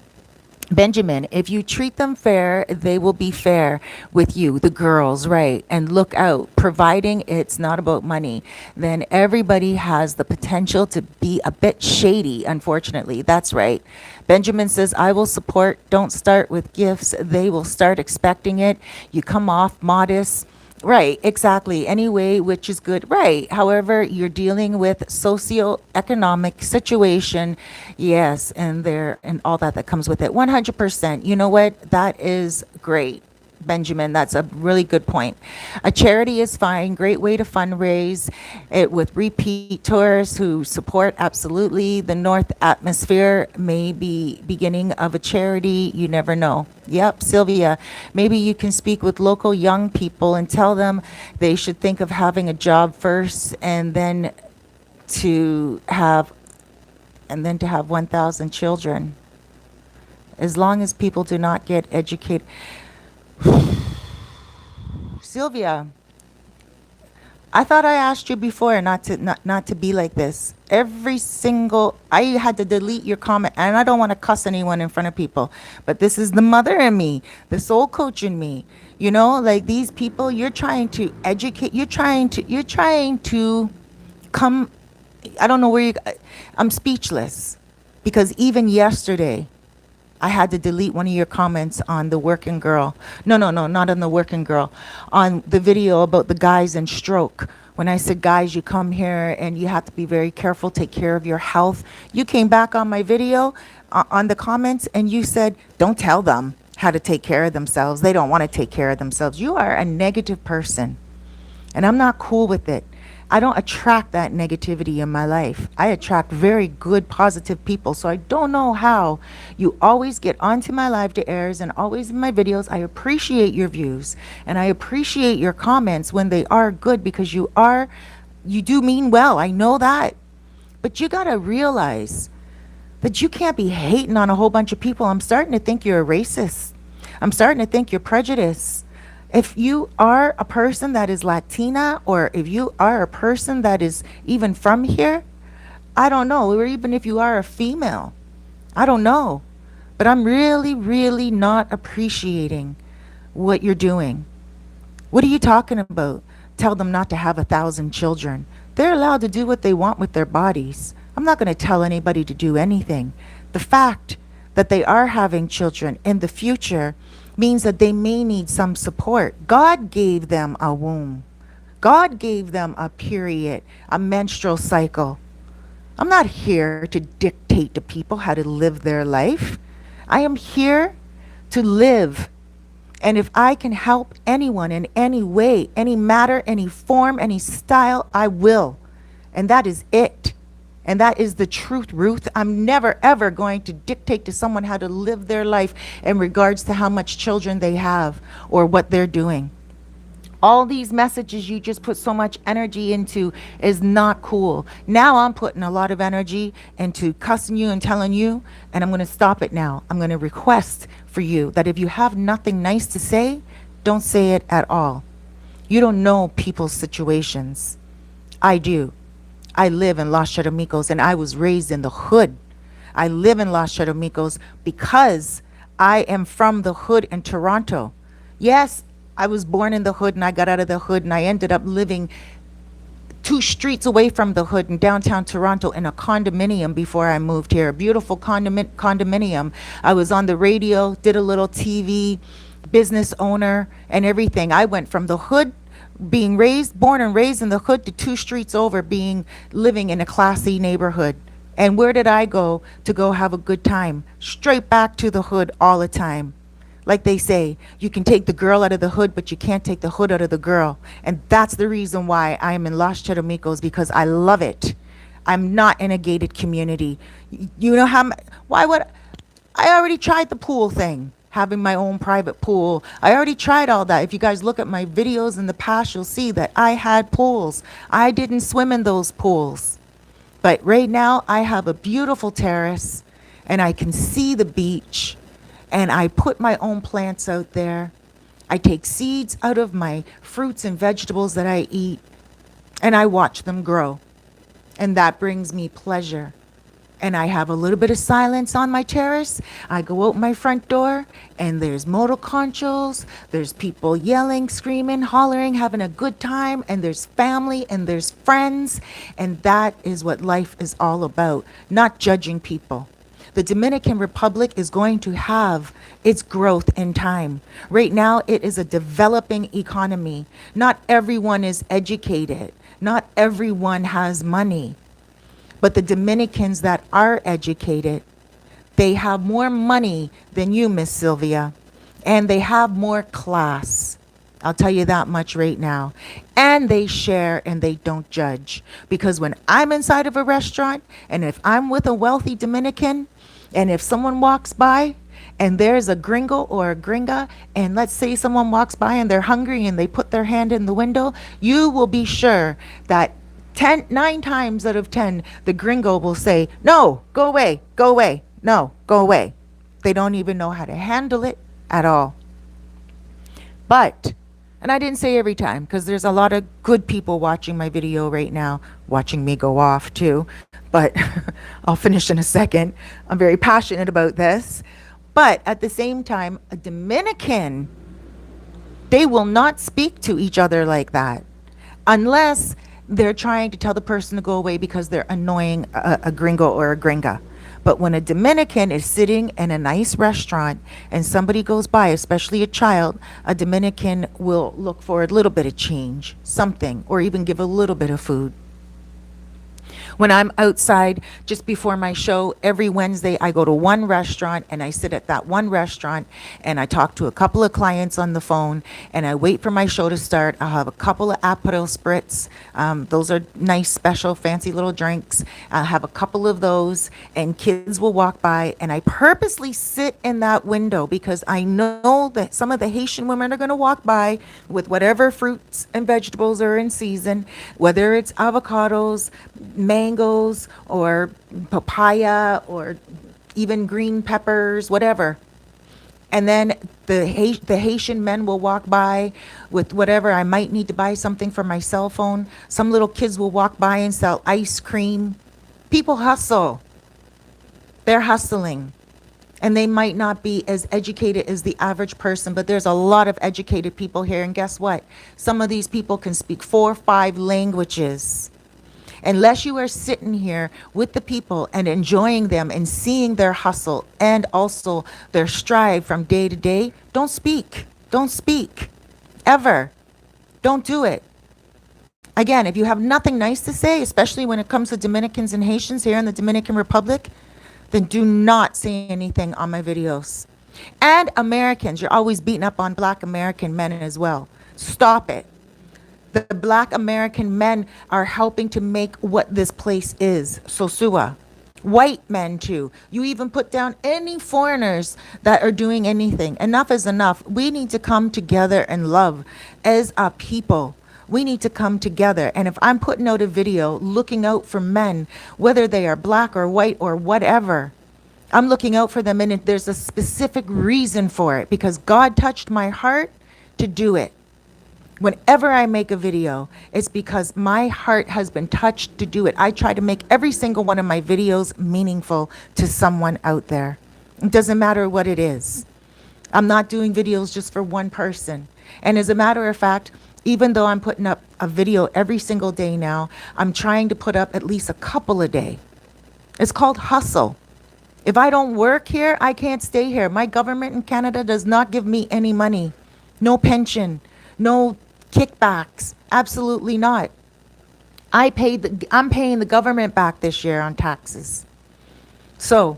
A: Benjamin, if you treat them fair, they will be fair with you, the girls, right? And look out, providing it's not about money, then everybody has the potential to be a bit shady, unfortunately. That's right. Benjamin says, I will support. Don't start with gifts. They will start expecting it. You come off modest. Right, exactly. Anyway, which is good. Right. However, you're dealing with socioeconomic situation. Yes, and all that comes with it. 100%. You know what? That is great. Benjamin, that's a really good point. A charity is fine, great way to fundraise it with repeat tourists who support absolutely. The North Atmosphere may be beginning of a charity, you never know. Yep, Sylvia, maybe you can speak with local young people and tell them they should think of having a job first, to have and then to have 1,000 children. As long as people do not get educated. Sylvia, I thought I asked you before not to be like this. I had to delete your comment, and I don't want to cuss anyone in front of people, but this is the mother in me, the soul coach in me. Like these people, you're trying to educate, you're trying to come. I don't know I'm speechless, because even yesterday I had to delete one of your comments on the working girl. No, not on the working girl. On the video about the guys in stroke. When I said, guys, you come here and you have to be very careful, take care of your health. You came back on my video, on the comments, and you said, don't tell them how to take care of themselves. They don't want to take care of themselves. You are a negative person, and I'm not cool with it. I don't attract that negativity in my life. I attract very good, positive people. So I don't know how you always get onto my live to airs and always in my videos. I appreciate your views and I appreciate your comments when they are good, because you do mean well. I know that. But you got to realize that you can't be hating on a whole bunch of people. I'm starting to think you're a racist. I'm starting to think you're prejudiced. If you are a person that is Latina, or if you are a person that is even from here, I don't know, or even if you are a female, I don't know. But I'm really, really not appreciating what you're doing. What are you talking about? Tell them not to have 1,000 children. They're allowed to do what they want with their bodies. I'm not going to tell anybody to do anything. The fact that they are having children in the future means that they may need some support. God gave them a womb. God gave them a period, a menstrual cycle. I'm not here to dictate to people how to live their life. I am here to live. And if I can help anyone in any way, any matter, any form, any style, I will. And that is it. And that is the truth, Ruth. I'm never, ever going to dictate to someone how to live their life in regards to how much children they have or what they're doing. All these messages you just put so much energy into is not cool. Now I'm putting a lot of energy into cussing you and telling you, and I'm going to stop it now. I'm going to request for you that if you have nothing nice to say, don't say it at all. You don't know people's situations. I do. I live in Los Charamicos and I was raised in the hood. I live in Los Charamicos because I am from the hood in Toronto. Yes, I was born in the hood and I got out of the hood and I ended up living 2 streets away from the hood in downtown Toronto in a condominium before I moved here. A beautiful condominium. I was on the radio, did a little TV, business owner, and everything. I went from the hood, being raised, born and raised in the hood, to 2 streets over, being living in a classy neighborhood. And where did I go to go have a good time? Straight back to the hood all the time. Like they say, you can take the girl out of the hood, but you can't take the hood out of the girl. And that's the reason why I am in Los Charamicos, because I love it. I'm not in a gated community. You know how, why would, I already tried the pool thing, having my own private pool. I already tried all that. If you guys look at my videos in the past, you'll see that I had pools. I didn't swim in those pools. But right now, I have a beautiful terrace and I can see the beach. And I put my own plants out there. I take seeds out of my fruits and vegetables that I eat, and I watch them grow. And that brings me pleasure. And I have a little bit of silence on my terrace. I go out my front door, and there's motoconchos, there's people yelling, screaming, hollering, having a good time, and there's family, and there's friends. And that is what life is all about, not judging people. The Dominican Republic is going to have its growth in time. Right now, it is a developing economy. Not everyone is educated. Not everyone has money. But the Dominicans that are educated, they have more money than you, Miss Sylvia. And they have more class. I'll tell you that much right now. And they share and they don't judge. Because when I'm inside of a restaurant, and if I'm with a wealthy Dominican, and if someone walks by and there's a gringo or a gringa, and let's say someone walks by and they're hungry and they put their hand in the window, you will be sure that 9 times out of 10, the gringo will say, no, go away, go away, no, go away. They don't even know how to handle it at all. But, and I didn't say every time, because there's a lot of good people watching my video right now, watching me go off too, but I'll finish in a second. I'm very passionate about this. But at the same time, a Dominican, they will not speak to each other like that unless they're trying to tell the person to go away because they're annoying a gringo or a gringa. But when a Dominican is sitting in a nice restaurant and somebody goes by, especially a child, a Dominican will look for a little bit of change, something, or even give a little bit of food. When I'm outside just before my show, every Wednesday I go to one restaurant and I sit at that one restaurant and I talk to a couple of clients on the phone and I wait for my show to start. I'll have a couple of Aperol Spritz. Those are nice, special, fancy little drinks. I'll have a couple of those and kids will walk by and I purposely sit in that window because I know that some of the Haitian women are going to walk by with whatever fruits and vegetables are in season, whether it's avocados, mangoes or papaya or even green peppers, whatever. And then the Haitian men will walk by with whatever. I might need to buy something for my cell phone. Some little kids will walk by and sell ice cream. People hustle. They're hustling. And they might not be as educated as the average person, but there's a lot of educated people here. And guess what? Some of these people can speak 4 or 5 languages. Unless you are sitting here with the people and enjoying them and seeing their hustle and also their strive from day to day, don't speak. Don't speak. Ever. Don't do it. Again, if you have nothing nice to say, especially when it comes to Dominicans and Haitians here in the Dominican Republic, then do not say anything on my videos. And Americans, you're always beating up on Black American men as well. Stop it. The Black American men are helping to make what this place is, Sosua. White men too. You even put down any foreigners that are doing anything. Enough is enough. We need to come together and love as a people. We need to come together. And if I'm putting out a video looking out for men, whether they are black or white or whatever, I'm looking out for them and there's a specific reason for it because God touched my heart to do it. Whenever I make a video, it's because my heart has been touched to do it. I try to make every single one of my videos meaningful to someone out there. It doesn't matter what it is. I'm not doing videos just for one person. And as a matter of fact, even though I'm putting up a video every single day now, I'm trying to put up at least a couple a day. It's called hustle. If I don't work here, I can't stay here. My government in Canada does not give me any money. No pension, no kickbacks. Absolutely not. I'm paying the government back this year on taxes. So,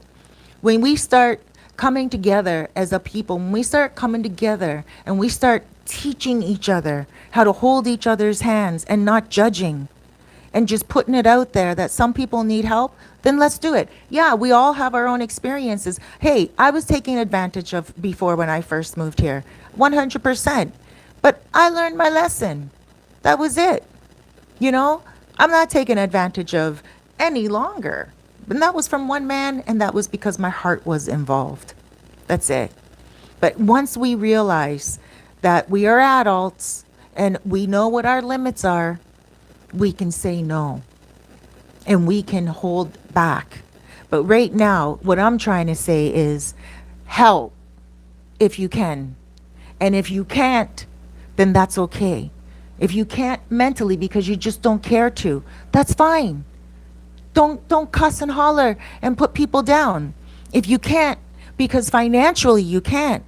A: when we start coming together as a people, when we start coming together and we start teaching each other how to hold each other's hands and not judging and just putting it out there that some people need help, then let's do it. Yeah, we all have our own experiences. Hey, I was taken advantage of before when I first moved here, 100%. But I learned my lesson. That was it. You know, I'm not taken advantage of any longer. And that was from one man, and that was because my heart was involved. That's it. But once we realize that we are adults and we know what our limits are, we can say no and we can hold back. But right now, what I'm trying to say is help if you can. And if you can't, then that's okay. If you can't mentally because you just don't care to, that's fine. Don't cuss and holler and put people down. If you can't because financially you can't,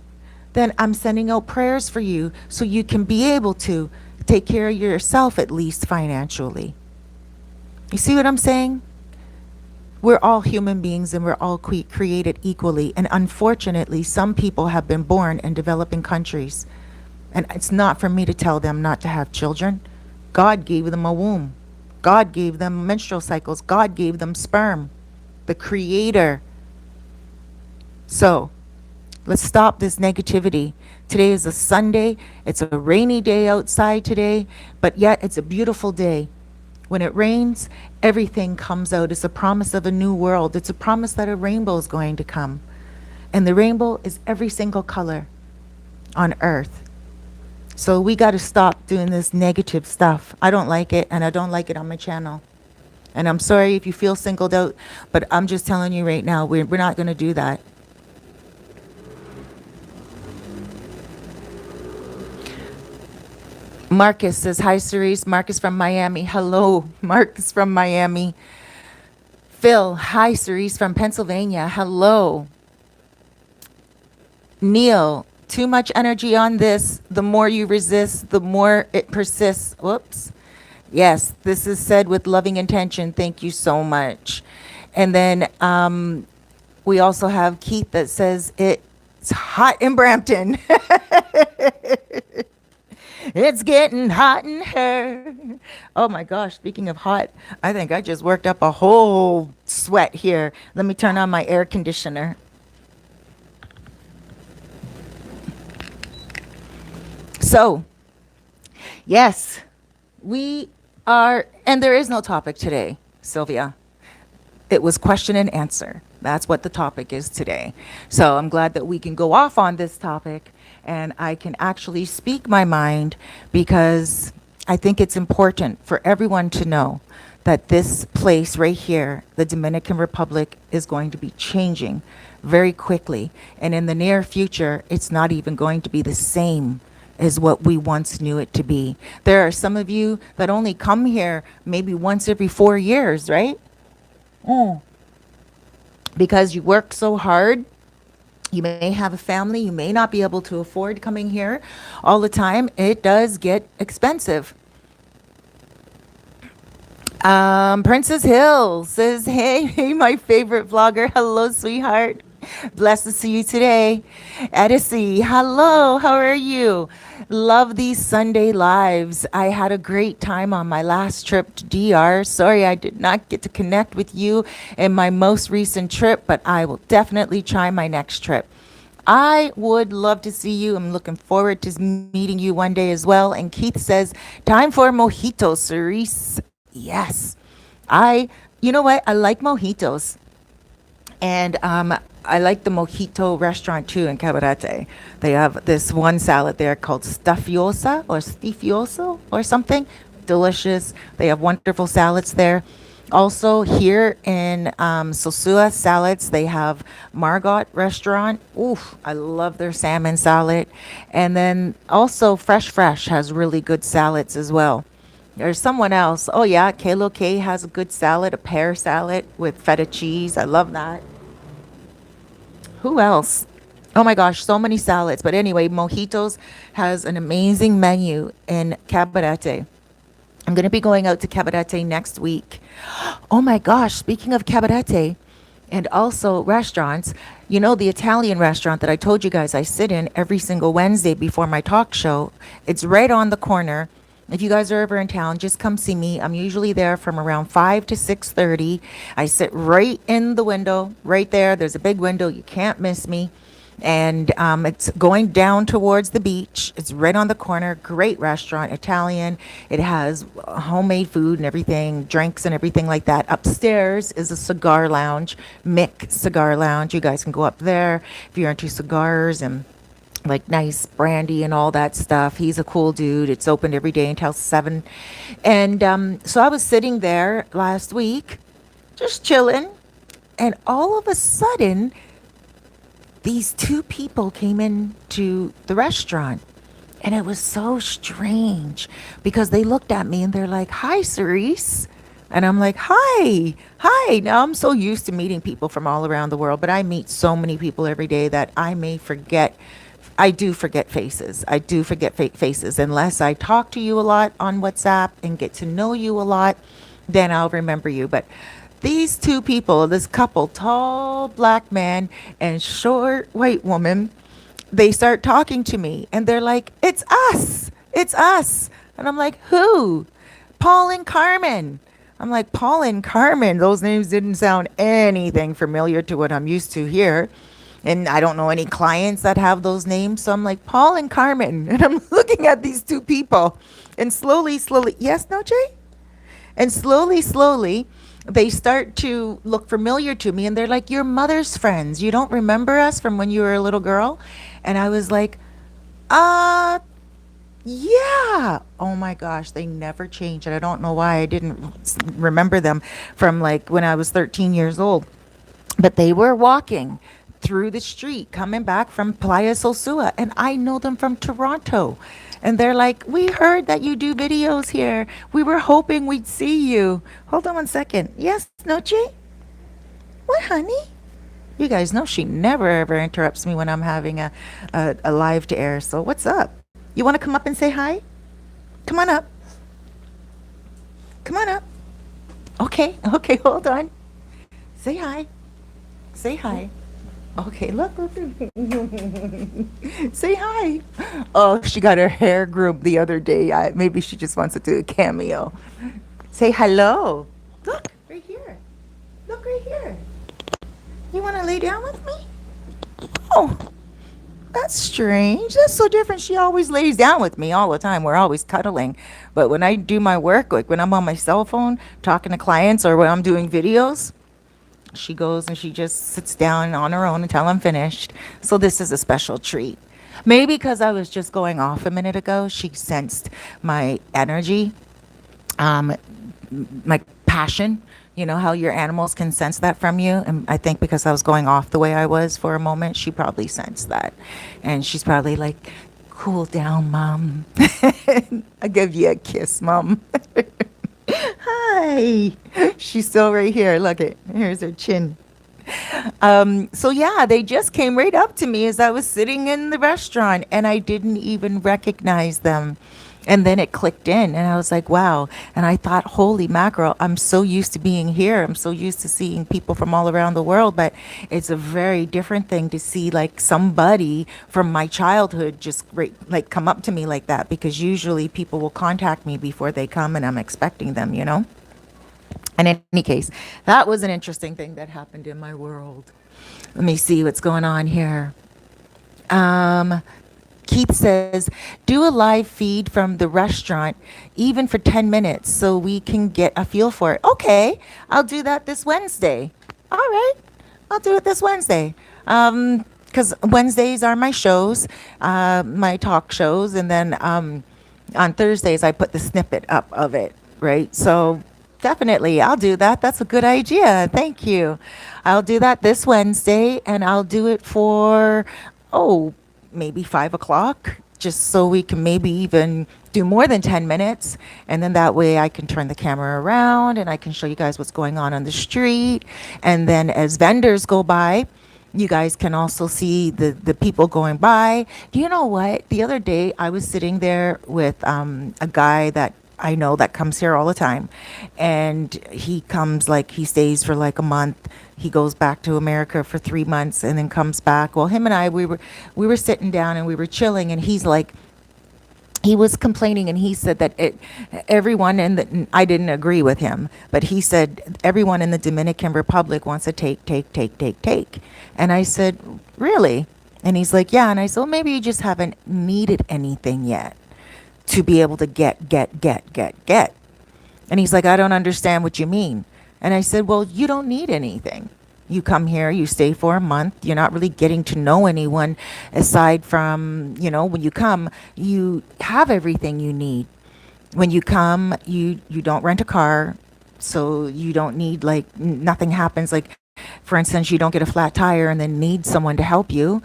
A: then I'm sending out prayers for you so you can be able to take care of yourself at least financially. You see what I'm saying? We're all human beings and we're all created equally. And unfortunately, some people have been born in developing countries. And it's not for me to tell them not to have children. God gave them a womb. God gave them menstrual cycles. God gave them sperm. The Creator. So, let's stop this negativity. Today is a Sunday. It's a rainy day outside today, but yet it's a beautiful day. When it rains, everything comes out. It's a promise of a new world. It's a promise that a rainbow is going to come. And the rainbow is every single color on earth. So we got to stop doing this negative stuff. I don't like it, and I don't like it on my channel. And I'm sorry if you feel singled out, but I'm just telling you right now, we're not going to do that. Marcus says, hi, Cerise. Marcus from Miami. Hello, Marcus from Miami. Phil, hi, Cerise from Pennsylvania. Hello. Neil, too much energy on this. The more you resist, the more it persists. Whoops. Yes, this is said with loving intention. Thank you so much. And then we also have Keith that says it's hot in Brampton. It's getting hot in her. Oh my gosh, speaking of hot, I think I just worked up a whole sweat here. Let me turn on my air conditioner. So, yes, we are, and there is no topic today, Sylvia. It was question and answer. That's what the topic is today. So I'm glad that we can go off on this topic and I can actually speak my mind, because I think it's important for everyone to know that this place right here, the Dominican Republic, is going to be changing very quickly. And in the near future, it's not even going to be the same as what we once knew it to be. There are some of you that only come here maybe once every 4 years, right? Because you work so hard. You may have a family. You may not be able to afford coming here all the time. It does get expensive. Princess Hill says, hey, my favorite vlogger. Hello, sweetheart. Blessed to see you today. Edison, hello, how are you? Love these Sunday lives. I had a great time on my last trip to DR. Sorry I did not get to connect with you in my most recent trip, but I will definitely try my next trip. I would love to see you. I'm looking forward to meeting you one day as well. And Keith says, time for mojitos, Cerise. Yes. You know what? I like mojitos. And I like the mojito restaurant too in Cabarete. They have this one salad there called stafiosa or stifioso or something. Delicious. They have wonderful salads there. Also here in Sosua salads, they have Margot restaurant. Oof, I love their salmon salad. And then also Fresh has really good salads as well. There's someone else. Oh yeah, Kalo K has a good salad, a pear salad with feta cheese. I love that. Who else? Oh my gosh, so many salads. But anyway, Mojitos has an amazing menu in Cabarete. I'm going to be going out to Cabarete next week. Oh my gosh, speaking of Cabarete and also restaurants, you know, the Italian restaurant that I told you guys I sit in every single Wednesday before my talk show, it's right on the corner. If you guys are ever in town, just come see me. I'm usually there from around 5 to 6:30. I sit right in the window, right there. There's a big window. You can't miss me. And it's going down towards the beach. It's right on the corner. Great restaurant, Italian. It has homemade food and everything, drinks and everything like that. Upstairs is a cigar lounge, Mick Cigar Lounge. You guys can go up there if you're into cigars and like nice brandy and all that stuff. He's a cool dude. It's open every day until 7. And so I was sitting there last week, just chilling. And all of a sudden, these two people came into the restaurant. And it was so strange because they looked at me and they're like, "Hi, Cerise." And I'm like, "Hi, hi." Now, I'm so used to meeting people from all around the world, but I meet so many people every day that I may forget. I do forget faces. I do forget fake faces. Unless I talk to you a lot on WhatsApp and get to know you a lot, then I'll remember you. But these two people, this couple, tall black man and short white woman, they start talking to me and they're like, "It's us. It's us." And I'm like, "Who?" "Paul and Carmen." I'm like, "Paul and Carmen." Those names didn't sound anything familiar to what I'm used to here. And I don't know any clients that have those names. So I'm like, "Paul and Carmen." And I'm looking at these two people. And slowly, yes, no, Jay? And slowly, they start to look familiar to me. And they're like, "Your mother's friends. You don't remember us from when you were a little girl?" And I was like, uh, yeah. Oh my gosh, they never changed. And I don't know why I didn't remember them from like when I was 13 years old. But they were walking through the street coming back from Playa Sosua, and I know them from Toronto. And they're like, "We heard that you do videos here. We were hoping we'd see you." Hold on one second. Yes, Noche? What, honey? You guys know she never ever interrupts me when I'm having a live to air. So what's up? You want to come up and say hi? Come on up. Come on up. Okay, hold on. Say hi. Say hi. Okay, look. Say hi. Oh, she got her hair groomed the other day. Maybe she just wants to do a cameo. Say hello. Look, right here. Look right here. You want to lay down with me? Oh, that's strange. That's so different. She always lays down with me all the time. We're always cuddling. But when I do my work, like when I'm on my cell phone talking to clients or when I'm doing videos, she goes and she just sits down on her own until I'm finished. So this is a special treat. Maybe because I was just going off a minute ago, she sensed my energy, um, my passion. You know how your animals can sense that from you? And I think because I was going off the way I was for a moment, she probably sensed that. And she's probably like, "Cool down, Mom." "I'll give you a kiss, Mom." Hi. She's still right here. Look it. Here's her chin. So yeah, they just came right up to me as I was sitting in the restaurant and I didn't even recognize them. And then it clicked in and I was like, wow. And I thought, holy mackerel, I'm so used to being here. I'm so used to seeing people from all around the world, but it's a very different thing to see like somebody from my childhood just like come up to me like that, because usually people will contact me before they come and I'm expecting them, you know? In any case, that was an interesting thing that happened in my world. Let me see what's going on here. Um, Keith says, "Do a live feed from the restaurant, even for 10 minutes, so we can get a feel for it." Okay, I'll do that this Wednesday. All right, I'll do it this Wednesday. Because Wednesdays are my shows, my talk shows, and then on Thursdays I put the snippet up of it, right? So definitely, I'll do that. That's a good idea. Thank you. I'll do that this Wednesday, and I'll do it for, oh, maybe 5 o'clock, just so we can maybe even do more than 10 minutes. And then that way I can turn the camera around and I can show you guys what's going on the street. And then as vendors go by, you guys can also see the people going by. Do you know what? The other day I was sitting there with a guy that I know that comes here all the time. And he comes, like, he stays for like a month. He goes back to America for 3 months and then comes back. Well, him and I, we were sitting down and we were chilling, and he's like, he was complaining, and he said that everyone in the, I didn't agree with him, but he said everyone in the Dominican Republic wants to take. And I said, really? And he's like, yeah. And I said, well, maybe you just haven't needed anything yet to be able to get. And he's like, I don't understand what you mean. And I said, well, you don't need anything. You come here, you stay for a month. You're not really getting to know anyone aside from, when you come, you have everything you need. When you come, you don't rent a car, so you don't need, like, nothing happens. Like, for instance, you don't get a flat tire and then need someone to help you.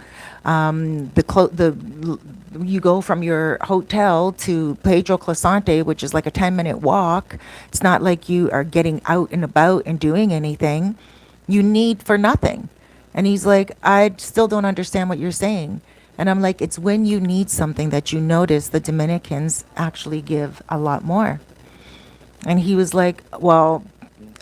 A: You go from your hotel to Pedro Clasante, which is like a 10-minute walk. It's not like you are getting out and about and doing anything. You need for nothing. And he's like, I still don't understand what you're saying. And I'm like, it's when you need something that you notice the Dominicans actually give a lot more. And he was like, well,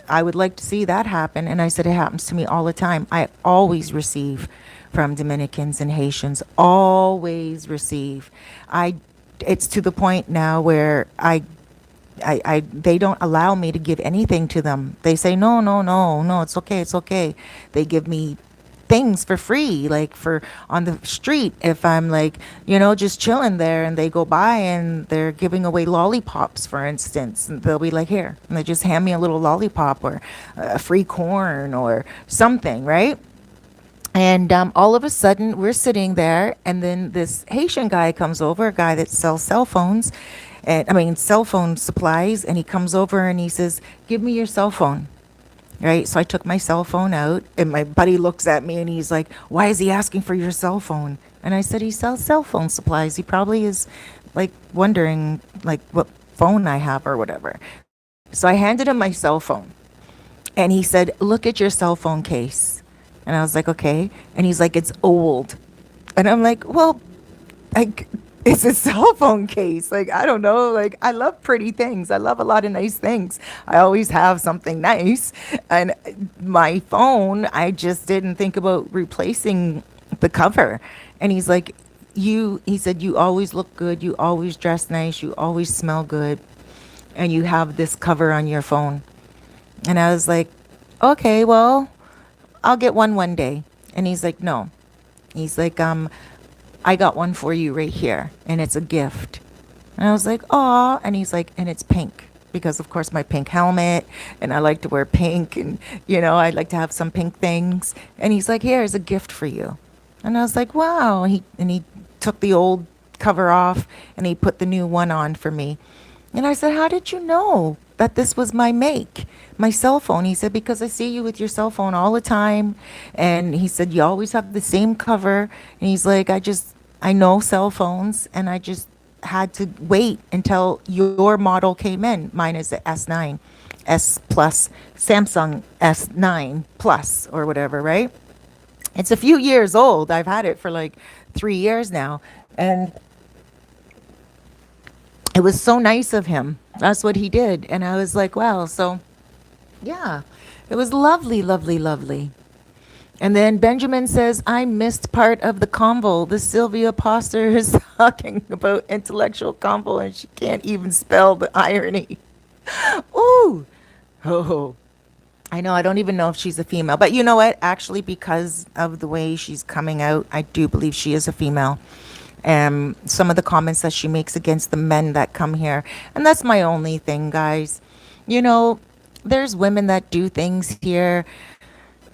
A: I would like to see that happen. And I said, it happens to me all the time. I always receive from Dominicans and Haitians, always receive. It's to the point now where they don't allow me to give anything to them. They say, no, no, no, no, it's okay, it's okay. They give me things for free, like for on the street, if I'm like, just chilling there, and they go by and they're giving away lollipops, for instance, and they'll be like, here, and they just hand me a little lollipop or free corn or something, right? And all of a sudden, we're sitting there, and then this Haitian guy comes over, a guy that sells cell phones, and I mean, cell phone supplies, and he comes over and he says, give me your cell phone. Right? So I took my cell phone out, and my buddy looks at me and he's like, why is he asking for your cell phone? And I said, he sells cell phone supplies. He probably is, like, wondering, like, what phone I have or whatever. So I handed him my cell phone, and he said, look at your cell phone case. And I was like, okay. And he's like, it's old. And I'm like, well, like, it's a cell phone case. Like, I don't know. Like, I love pretty things. I love a lot of nice things. I always have something nice. And my phone, I just didn't think about replacing the cover. And he's like, he said, you always look good. You always dress nice. You always smell good. And you have this cover on your phone. And I was like, okay, well, I'll get one day. And he's like, no. He's like, I got one for you right here, and it's a gift. And I was like, aw. And he's like, and it's pink, because of course my pink helmet, and I like to wear pink, and I like to have some pink things. And he's like, here's a gift for you. And I was like, wow. He took the old cover off, and he put the new one on for me. And I said, how did you know that this was my make, my cell phone? He said, because I see you with your cell phone all the time. And he said, you always have the same cover. And he's like, I know cell phones, and I just had to wait until your model came in. Mine is the S9, S Plus, Samsung S9 Plus or whatever, right? It's a few years old. I've had it for like 3 years now. And it was so nice of him. That's what he did. And I was like, wow. So, yeah, it was lovely, lovely, lovely. And then Benjamin says, I missed part of the convo. The Sylvia Poster is talking about intellectual convo, and she can't even spell the irony. Ooh. Oh. I know. I don't even know if she's a female. But you know what? Actually, because of the way she's coming out, I do believe she is a female. Some of the comments that she makes against the men that come here. And that's my only thing, guys. There's women that do things here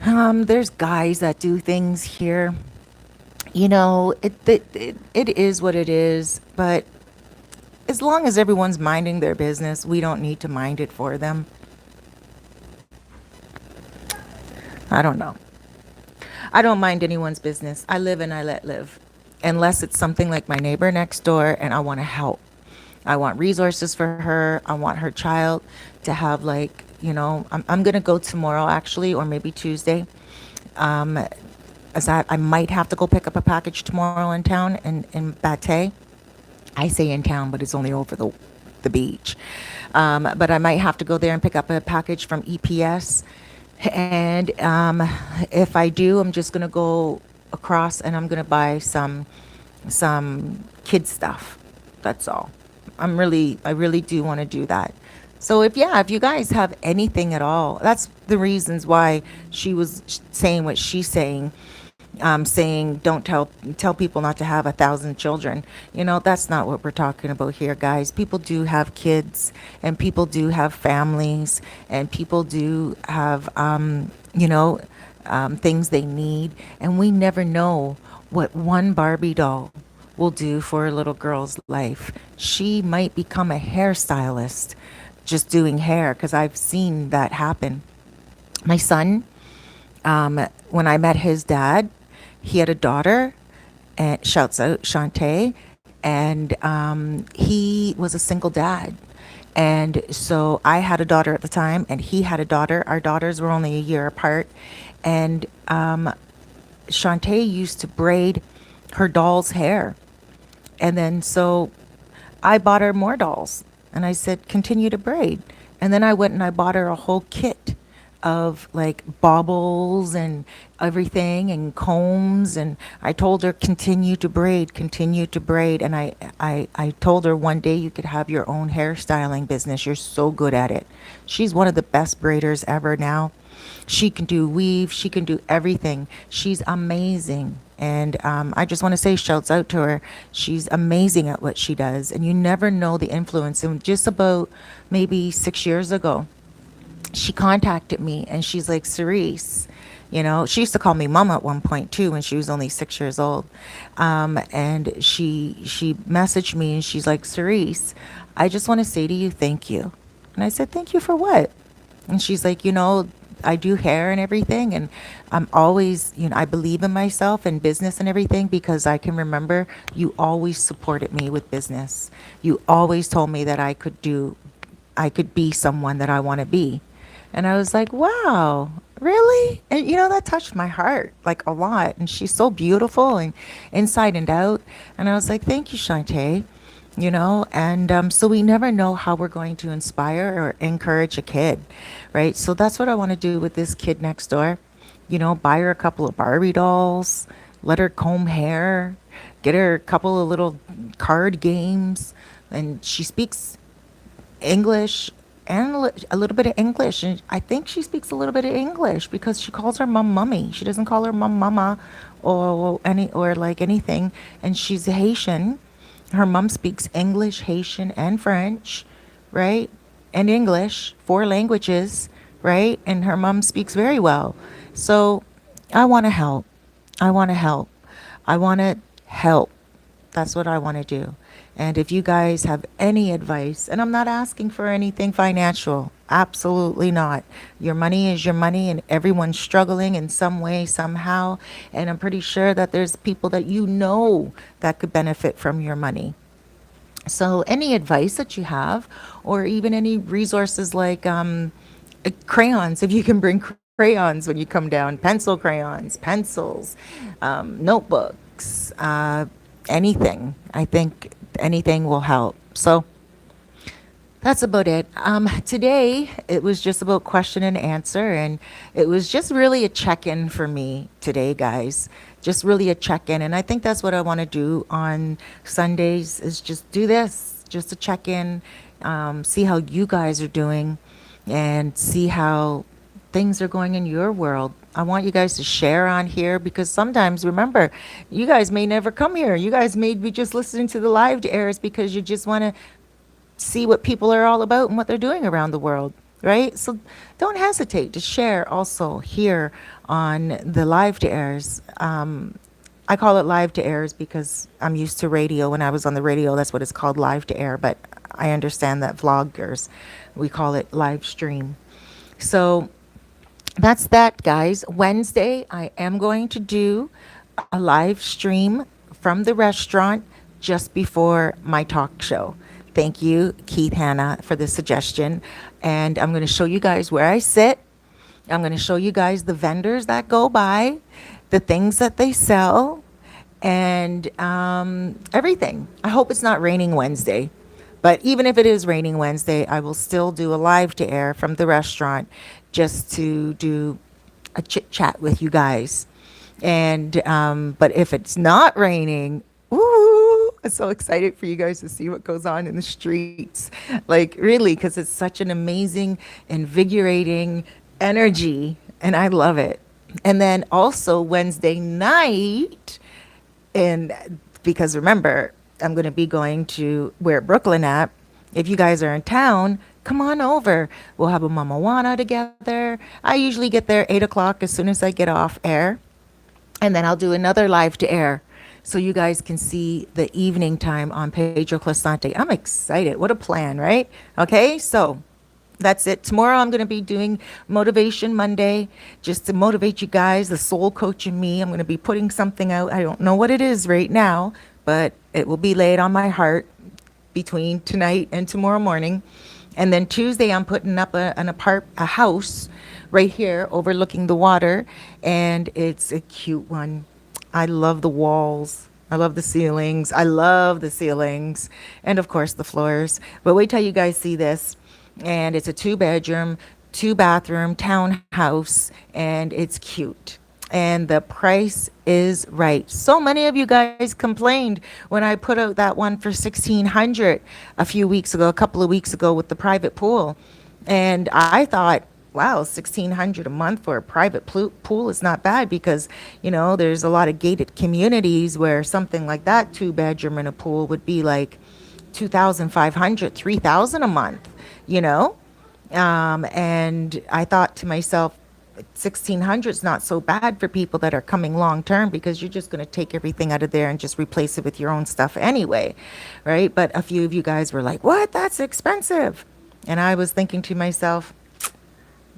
A: There's guys that do things here. It is what it is, but as long as everyone's minding their business, we don't need to mind it for them. I don't know. I don't mind anyone's business. I live and I let live. Unless it's something like my neighbor next door and I want to help. I want resources for her. I want her child to have, like, I'm going to go tomorrow actually, or maybe Tuesday. Um, as I might have to go pick up a package tomorrow in town in Bate. I say in town, but it's only over the beach. But I might have to go there and pick up a package from EPS. And if I do, I'm just gonna go across and I'm gonna buy some kid stuff. That's all. I really do want to do that. So if you guys have anything at all, that's the reasons why she was saying what she's saying, saying don't tell people not to have 1,000 children. That's not what we're talking about here, guys. People do have kids, and people do have families, and people do have things they need, and we never know what one Barbie doll will do for a little girl's life. She might become a hairstylist just doing hair, because I've seen that happen. My son, when I met his dad, he had a daughter, and shouts out Shantae, and he was a single dad. And so I had a daughter at the time, and he had a daughter. Our daughters were only a year apart. And Shantae used to braid her doll's hair. And then so I bought her more dolls, and I said, continue to braid. And then I went and I bought her a whole kit of like baubles and everything and combs. And I told her, continue to braid, continue to braid. And I told her one day you could have your own hairstyling business. You're so good at it. She's one of the best braiders ever now. She can do weave, she can do everything. She's amazing. And I just want to say, shouts out to her. She's amazing at what she does. And you never know the influence. And just about maybe 6 years ago, she contacted me and she's like, Cerise, she used to call me mama at one point too when she was only 6 years old. And she messaged me and she's like, Cerise, I just want to say to you, thank you. And I said, thank you for what? And she's like, I do hair and everything. And I'm always, I believe in myself and business and everything because I can remember you always supported me with business. You always told me that I could be someone that I want to be. And I was like, wow, really? And that touched my heart like a lot. And she's so beautiful and inside and out. And I was like, thank you, Shantae. And so we never know how we're going to inspire or encourage a kid, right? So that's what I want to do with this kid next door. Buy her a couple of Barbie dolls, let her comb hair, get her a couple of little card games. And she speaks English and a little bit of English. And I think she speaks a little bit of English because she calls her mom mummy. She doesn't call her mom mama or like anything. And she's Haitian. Her mom speaks English, Haitian, and French, right? And English, four languages, right? And her mom speaks very well. So I want to help. I want to help. I want to help. That's what I want to do. And if you guys have any advice, and I'm not asking for anything financial, absolutely not. Your money is your money, and everyone's struggling in some way, somehow. And I'm pretty sure that there's people that that could benefit from your money. So, any advice that you have, or even any resources like crayons, if you can bring crayons when you come down, pencil crayons, pencils, notebooks, anything. I think anything will help. So, that's about it. Today, it was just about question and answer, and it was just really a check in for me today, guys. Just really a check in. And I think that's what I want to do on Sundays is just do this, just a check in, see how you guys are doing, and see how things are going in your world. I want you guys to share on here because sometimes, remember, you guys may never come here. You guys may be just listening to the live airs because you just want to see what people are all about and what they're doing around the world. right? So don't hesitate to share also here on the live to airs. I call it live to airs because I'm used to radio. When I was on the radio, that's what it's called, live to air. But I understand that vloggers, we call it live stream. So that's that, guys. Wednesday, I am going to do a live stream from the restaurant just before my talk show. Thank you, Keith Hanna, for the suggestion. And I'm going to show you guys where I sit. I'm going to show you guys the vendors that go by, the things that they sell, and everything. I hope it's not raining Wednesday. But even if it is raining Wednesday, I will still do a live to air from the restaurant just to do a chit chat with you guys. And but if it's not raining, ooh, I'm so excited for you guys to see what goes on in the streets. Like really, because it's such an amazing, invigorating energy, and I love it. And then also Wednesday night, and because remember, I'm going to be going to where Brooklyn at. If you guys are in town, come on over. We'll have a mamawana together. I usually get there 8 o'clock as soon as I get off air, and then I'll do another live to air so you guys can see the evening time on Pedro Clasante. I'm excited. What a plan, right? Okay, so that's it. Tomorrow I'm going to be doing Motivation Monday just to motivate you guys, the soul coach in me. I'm going to be putting something out. I don't know what it is right now, but it will be laid on my heart between tonight and tomorrow morning. And then Tuesday I'm putting up a house right here overlooking the water, and it's a cute one. I love the walls. I love the ceilings. I love the ceilings. And of course, the floors. But wait till you guys see this. And it's a two-bedroom, two-bathroom townhouse, and it's cute. And the price is right. So many of you guys complained when I put out that one for 1600 a few weeks ago, a couple of weeks ago with the private pool. And I thought, wow, 1600 a month for a private pool is not bad because, there's a lot of gated communities where something like that, two bedroom and a pool would be like 2,500, 3,000 a month, you know? And I thought to myself, 1600 is not so bad for people that are coming long term because you're just going to take everything out of there and just replace it with your own stuff anyway, right? But a few of you guys were like, what? That's expensive. And I was thinking to myself,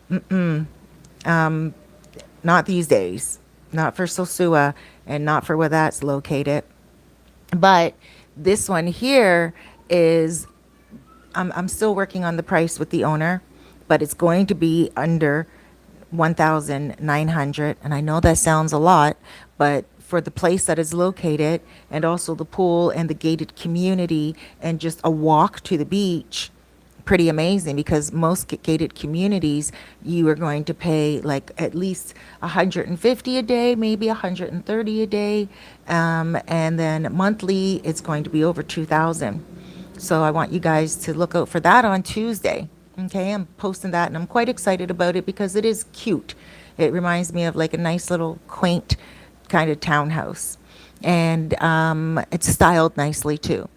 A: not these days, not for Sosua and not for where that's located. But this one here is, I'm still working on the price with the owner, but it's going to be under 1,900. And I know that sounds a lot, but for the place that is located and also the pool and the gated community and just a walk to the beach, pretty amazing because most gated communities you are going to pay like at least 150 a day, maybe 130 a day, and then monthly it's going to be over 2,000. So I want you guys to look out for that on Tuesday. Okay, I'm posting that and I'm quite excited about it because it is cute. It reminds me of like a nice little quaint kind of townhouse, and it's styled nicely too.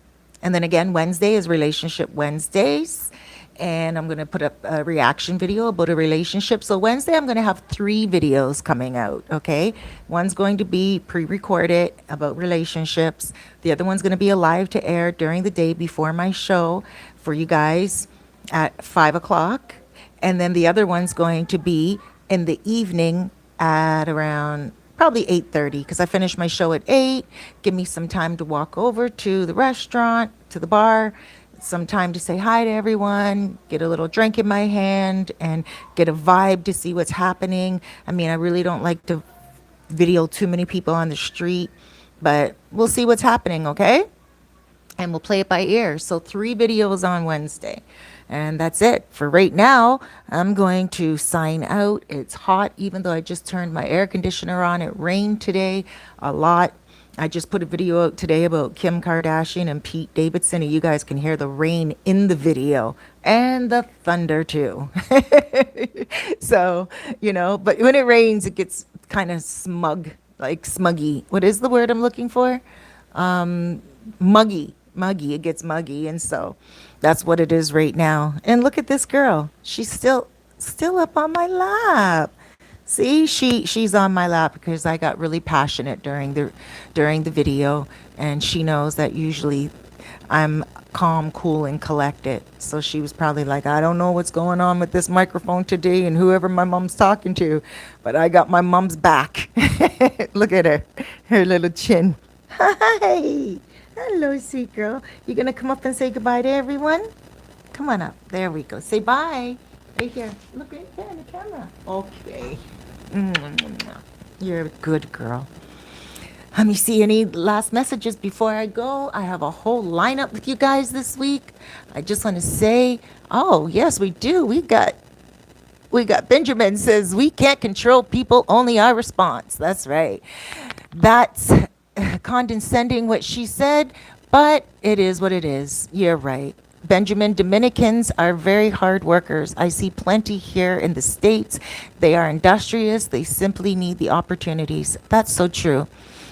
A: And then again, Wednesday is Relationship Wednesdays. And I'm going to put up a reaction video about a relationship. So Wednesday, I'm going to have 3 videos coming out. Okay. One's going to be pre-recorded about relationships. The other one's going to be a live to air during the day before my show for you guys at 5 o'clock. And then the other one's going to be in the evening at around probably 8:30 because I finish my show at 8. Give me some time to walk over to the restaurant, to the bar, some time to say hi to everyone, get a little drink in my hand, and get a vibe to see what's happening. I mean, I really don't like to video too many people on the street, but we'll see what's happening, okay? And we'll play it by ear. So 3 videos on Wednesday. And that's it. For right now, I'm going to sign out. It's hot, even though I just turned my air conditioner on. It rained today a lot. I just put a video out today about Kim Kardashian and Pete Davidson, and you guys can hear the rain in the video and the thunder too. So, but when it rains, it gets kind of smug, like smuggy. What is the word I'm looking for? Muggy. muggy. It gets muggy, and so that's what it is right now. And look at this girl. She's still up on my lap. See, she's on my lap because I got really passionate during the video, and she knows that usually I'm calm, cool, and collected. So she was probably like, I don't know what's going on with this microphone today and whoever my mom's talking to, but I got my mom's back. Look at her little chin. Hi. Hello, sweet girl. You gonna come up and say goodbye to everyone? Come on up. There we go. Say bye. Right here. Look right there in the camera. Okay. You're a good girl. Let me see any last messages before I go. I have a whole lineup with you guys this week. I just want to say, oh yes, we do. We got Benjamin says we can't control people, only our response. That's right. That's condescending what she said, but it is what it is. You're right. Benjamin, Dominicans are very hard workers. I see plenty here in the States. They are industrious. They simply need the opportunities. That's so true.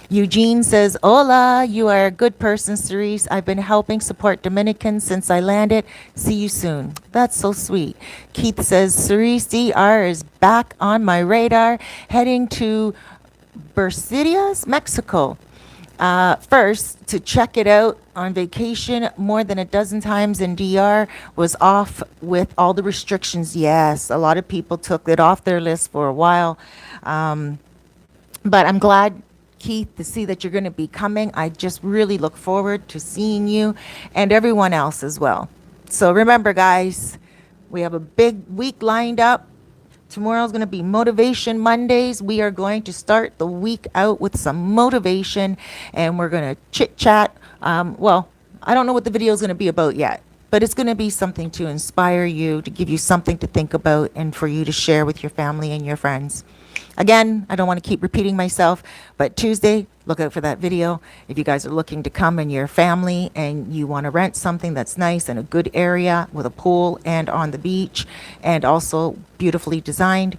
A: Eugene says, Hola, you are a good person, Cerise. I've been helping support Dominicans since I landed. See you soon. That's so sweet. Keith says, Cerise DR is back on my radar, heading to Bercidias, Mexico. First, to check it out on vacation more than a dozen times in DR, was off with all the restrictions. Yes, a lot of people took it off their list for a while. But I'm glad, Keith, to see that you're going to be coming. I just really look forward to seeing you and everyone else as well. So remember, guys, we have a big week lined up. Tomorrow's going to be Motivation Mondays. We are going to start the week out with some motivation, and we're going to chit chat. Well, I don't know what the video is going to be about yet, but it's going to be something to inspire you, to give you something to think about, and for you to share with your family and your friends. Again, I don't want to keep repeating myself, but Tuesday, look out for that video. If you guys are looking to come and your family and you want to rent something that's nice in a good area with a pool and on the beach and also beautifully designed.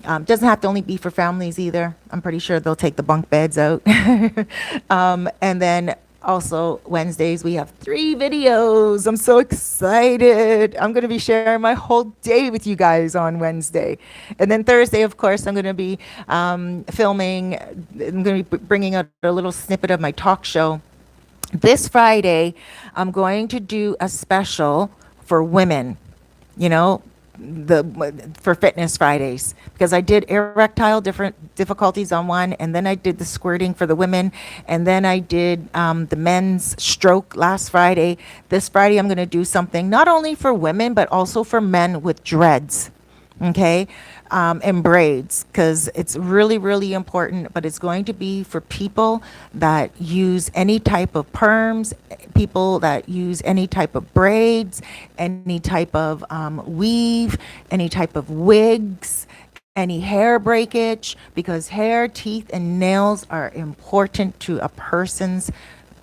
A: Doesn't have to only be for families either. I'm pretty sure they'll take the bunk beds out. And then also Wednesdays, we have 3 videos. I'm so excited. I'm going to be sharing my whole day with you guys on Wednesday. And then Thursday, of course, I'm going to be filming. I'm going to be bringing out a little snippet of my talk show. This Friday, I'm going to do a special for women, you know, for Fitness Fridays, because I did erectile different difficulties on one, and then I did the squirting for the women, and then I did the men's stroke last Friday. This Friday I'm going to do something not only for women but also for men with dreads, okay, and braids, because it's really, really important. But it's going to be for people that use any type of perms, people that use any type of braids, any type of weave, any type of wigs, any hair breakage, because hair, teeth, and nails are important to a person's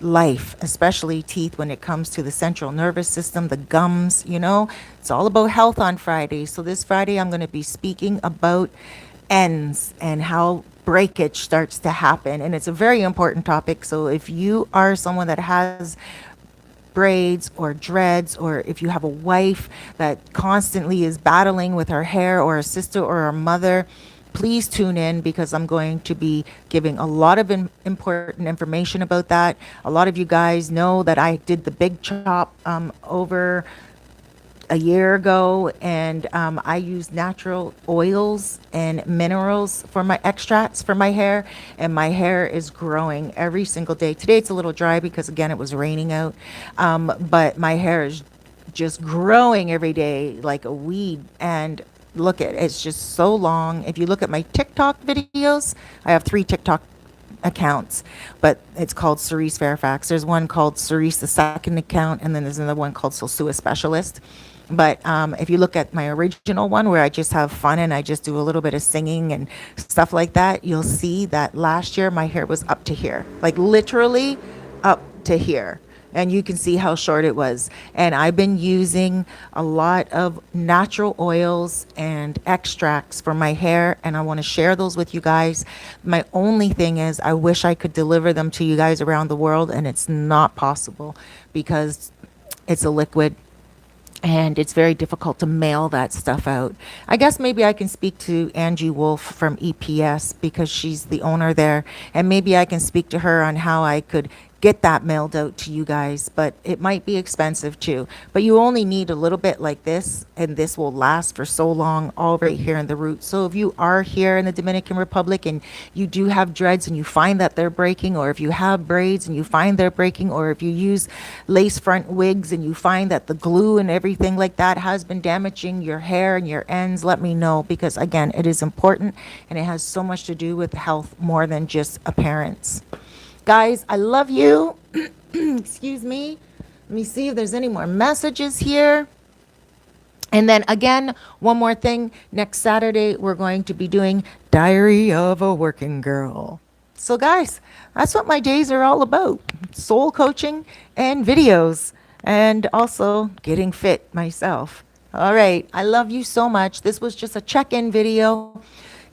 A: life, especially teeth when it comes to the central nervous system, the gums, you know. It's all about health on Friday. So this Friday, I'm going to be speaking about ends and how breakage starts to happen. And it's a very important topic. So if you are someone that has braids or dreads, or if you have a wife that constantly is battling with her hair, or a sister or a mother, please tune in, because I'm going to be giving a lot of important information about that. A lot of you guys know that I did the big chop over a year ago, and I use natural oils and minerals for my extracts for my hair, and my hair is growing every single day. Today it's a little dry because again it was raining out, but my hair is just growing every day like a weed. And look at it's just so long. If you look at my TikTok videos, I have 3 TikTok accounts, but it's called Cerise Fairfax. There's one called Cerise the second account, and then there's another one called Sosua Specialist. But if you look at my original one where I just have fun and I just do a little bit of singing and stuff like that, you'll see that last year my hair was up to here, like literally up to here. and you can see how short it was. And I've been using a lot of natural oils and extracts for my hair, and I want to share those with you guys. My only thing is, I wish I could deliver them to you guys around the world, and it's not possible because it's a liquid and it's very difficult to mail that stuff out. I guess maybe I can speak to Angie Wolf from EPS because she's the owner there, and maybe I can speak to her on how I could get that mailed out to you guys, but it might be expensive too. But you only need a little bit like this, and this will last for so long, all right here in the root. So if you are here in the Dominican Republic and you do have dreads and you find that they're breaking, or if you have braids and you find they're breaking, or if you use lace front wigs and you find that the glue and everything like that has been damaging your hair and your ends, let me know, because again, it is important and it has so much to do with health more than just appearance. Guys, I love you. Excuse me. Let me see if there's any more messages here. And then again, one more thing. Next Saturday, we're going to be doing Diary of a Working Girl. So guys, that's what my days are all about. Soul coaching and videos, and also getting fit myself. All right. I love you so much. This was just a check-in video.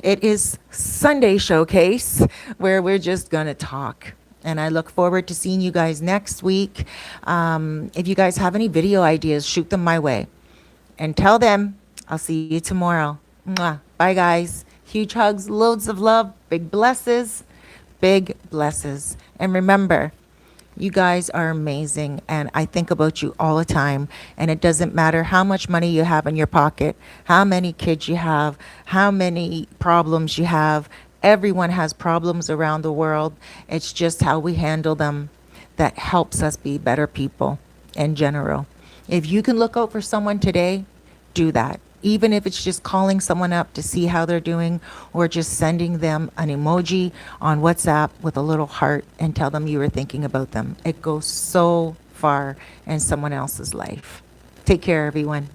A: It is Sunday Showcase where we're just going to talk. And I look forward to seeing you guys next week. If you guys have any video ideas, shoot them my way. And tell them I'll see you tomorrow. Mwah. Bye, guys. Huge hugs, loads of love, big blesses, big blesses. And remember, you guys are amazing, and I think about you all the time. And it doesn't matter how much money you have in your pocket, how many kids you have, how many problems you have. Everyone has problems around the world. It's just how we handle them that helps us be better people in general. If you can look out for someone today, do that. Even if it's just calling someone up to see how they're doing, or just sending them an emoji on WhatsApp with a little heart and tell them you were thinking about them. It goes so far in someone else's life. Take care, everyone.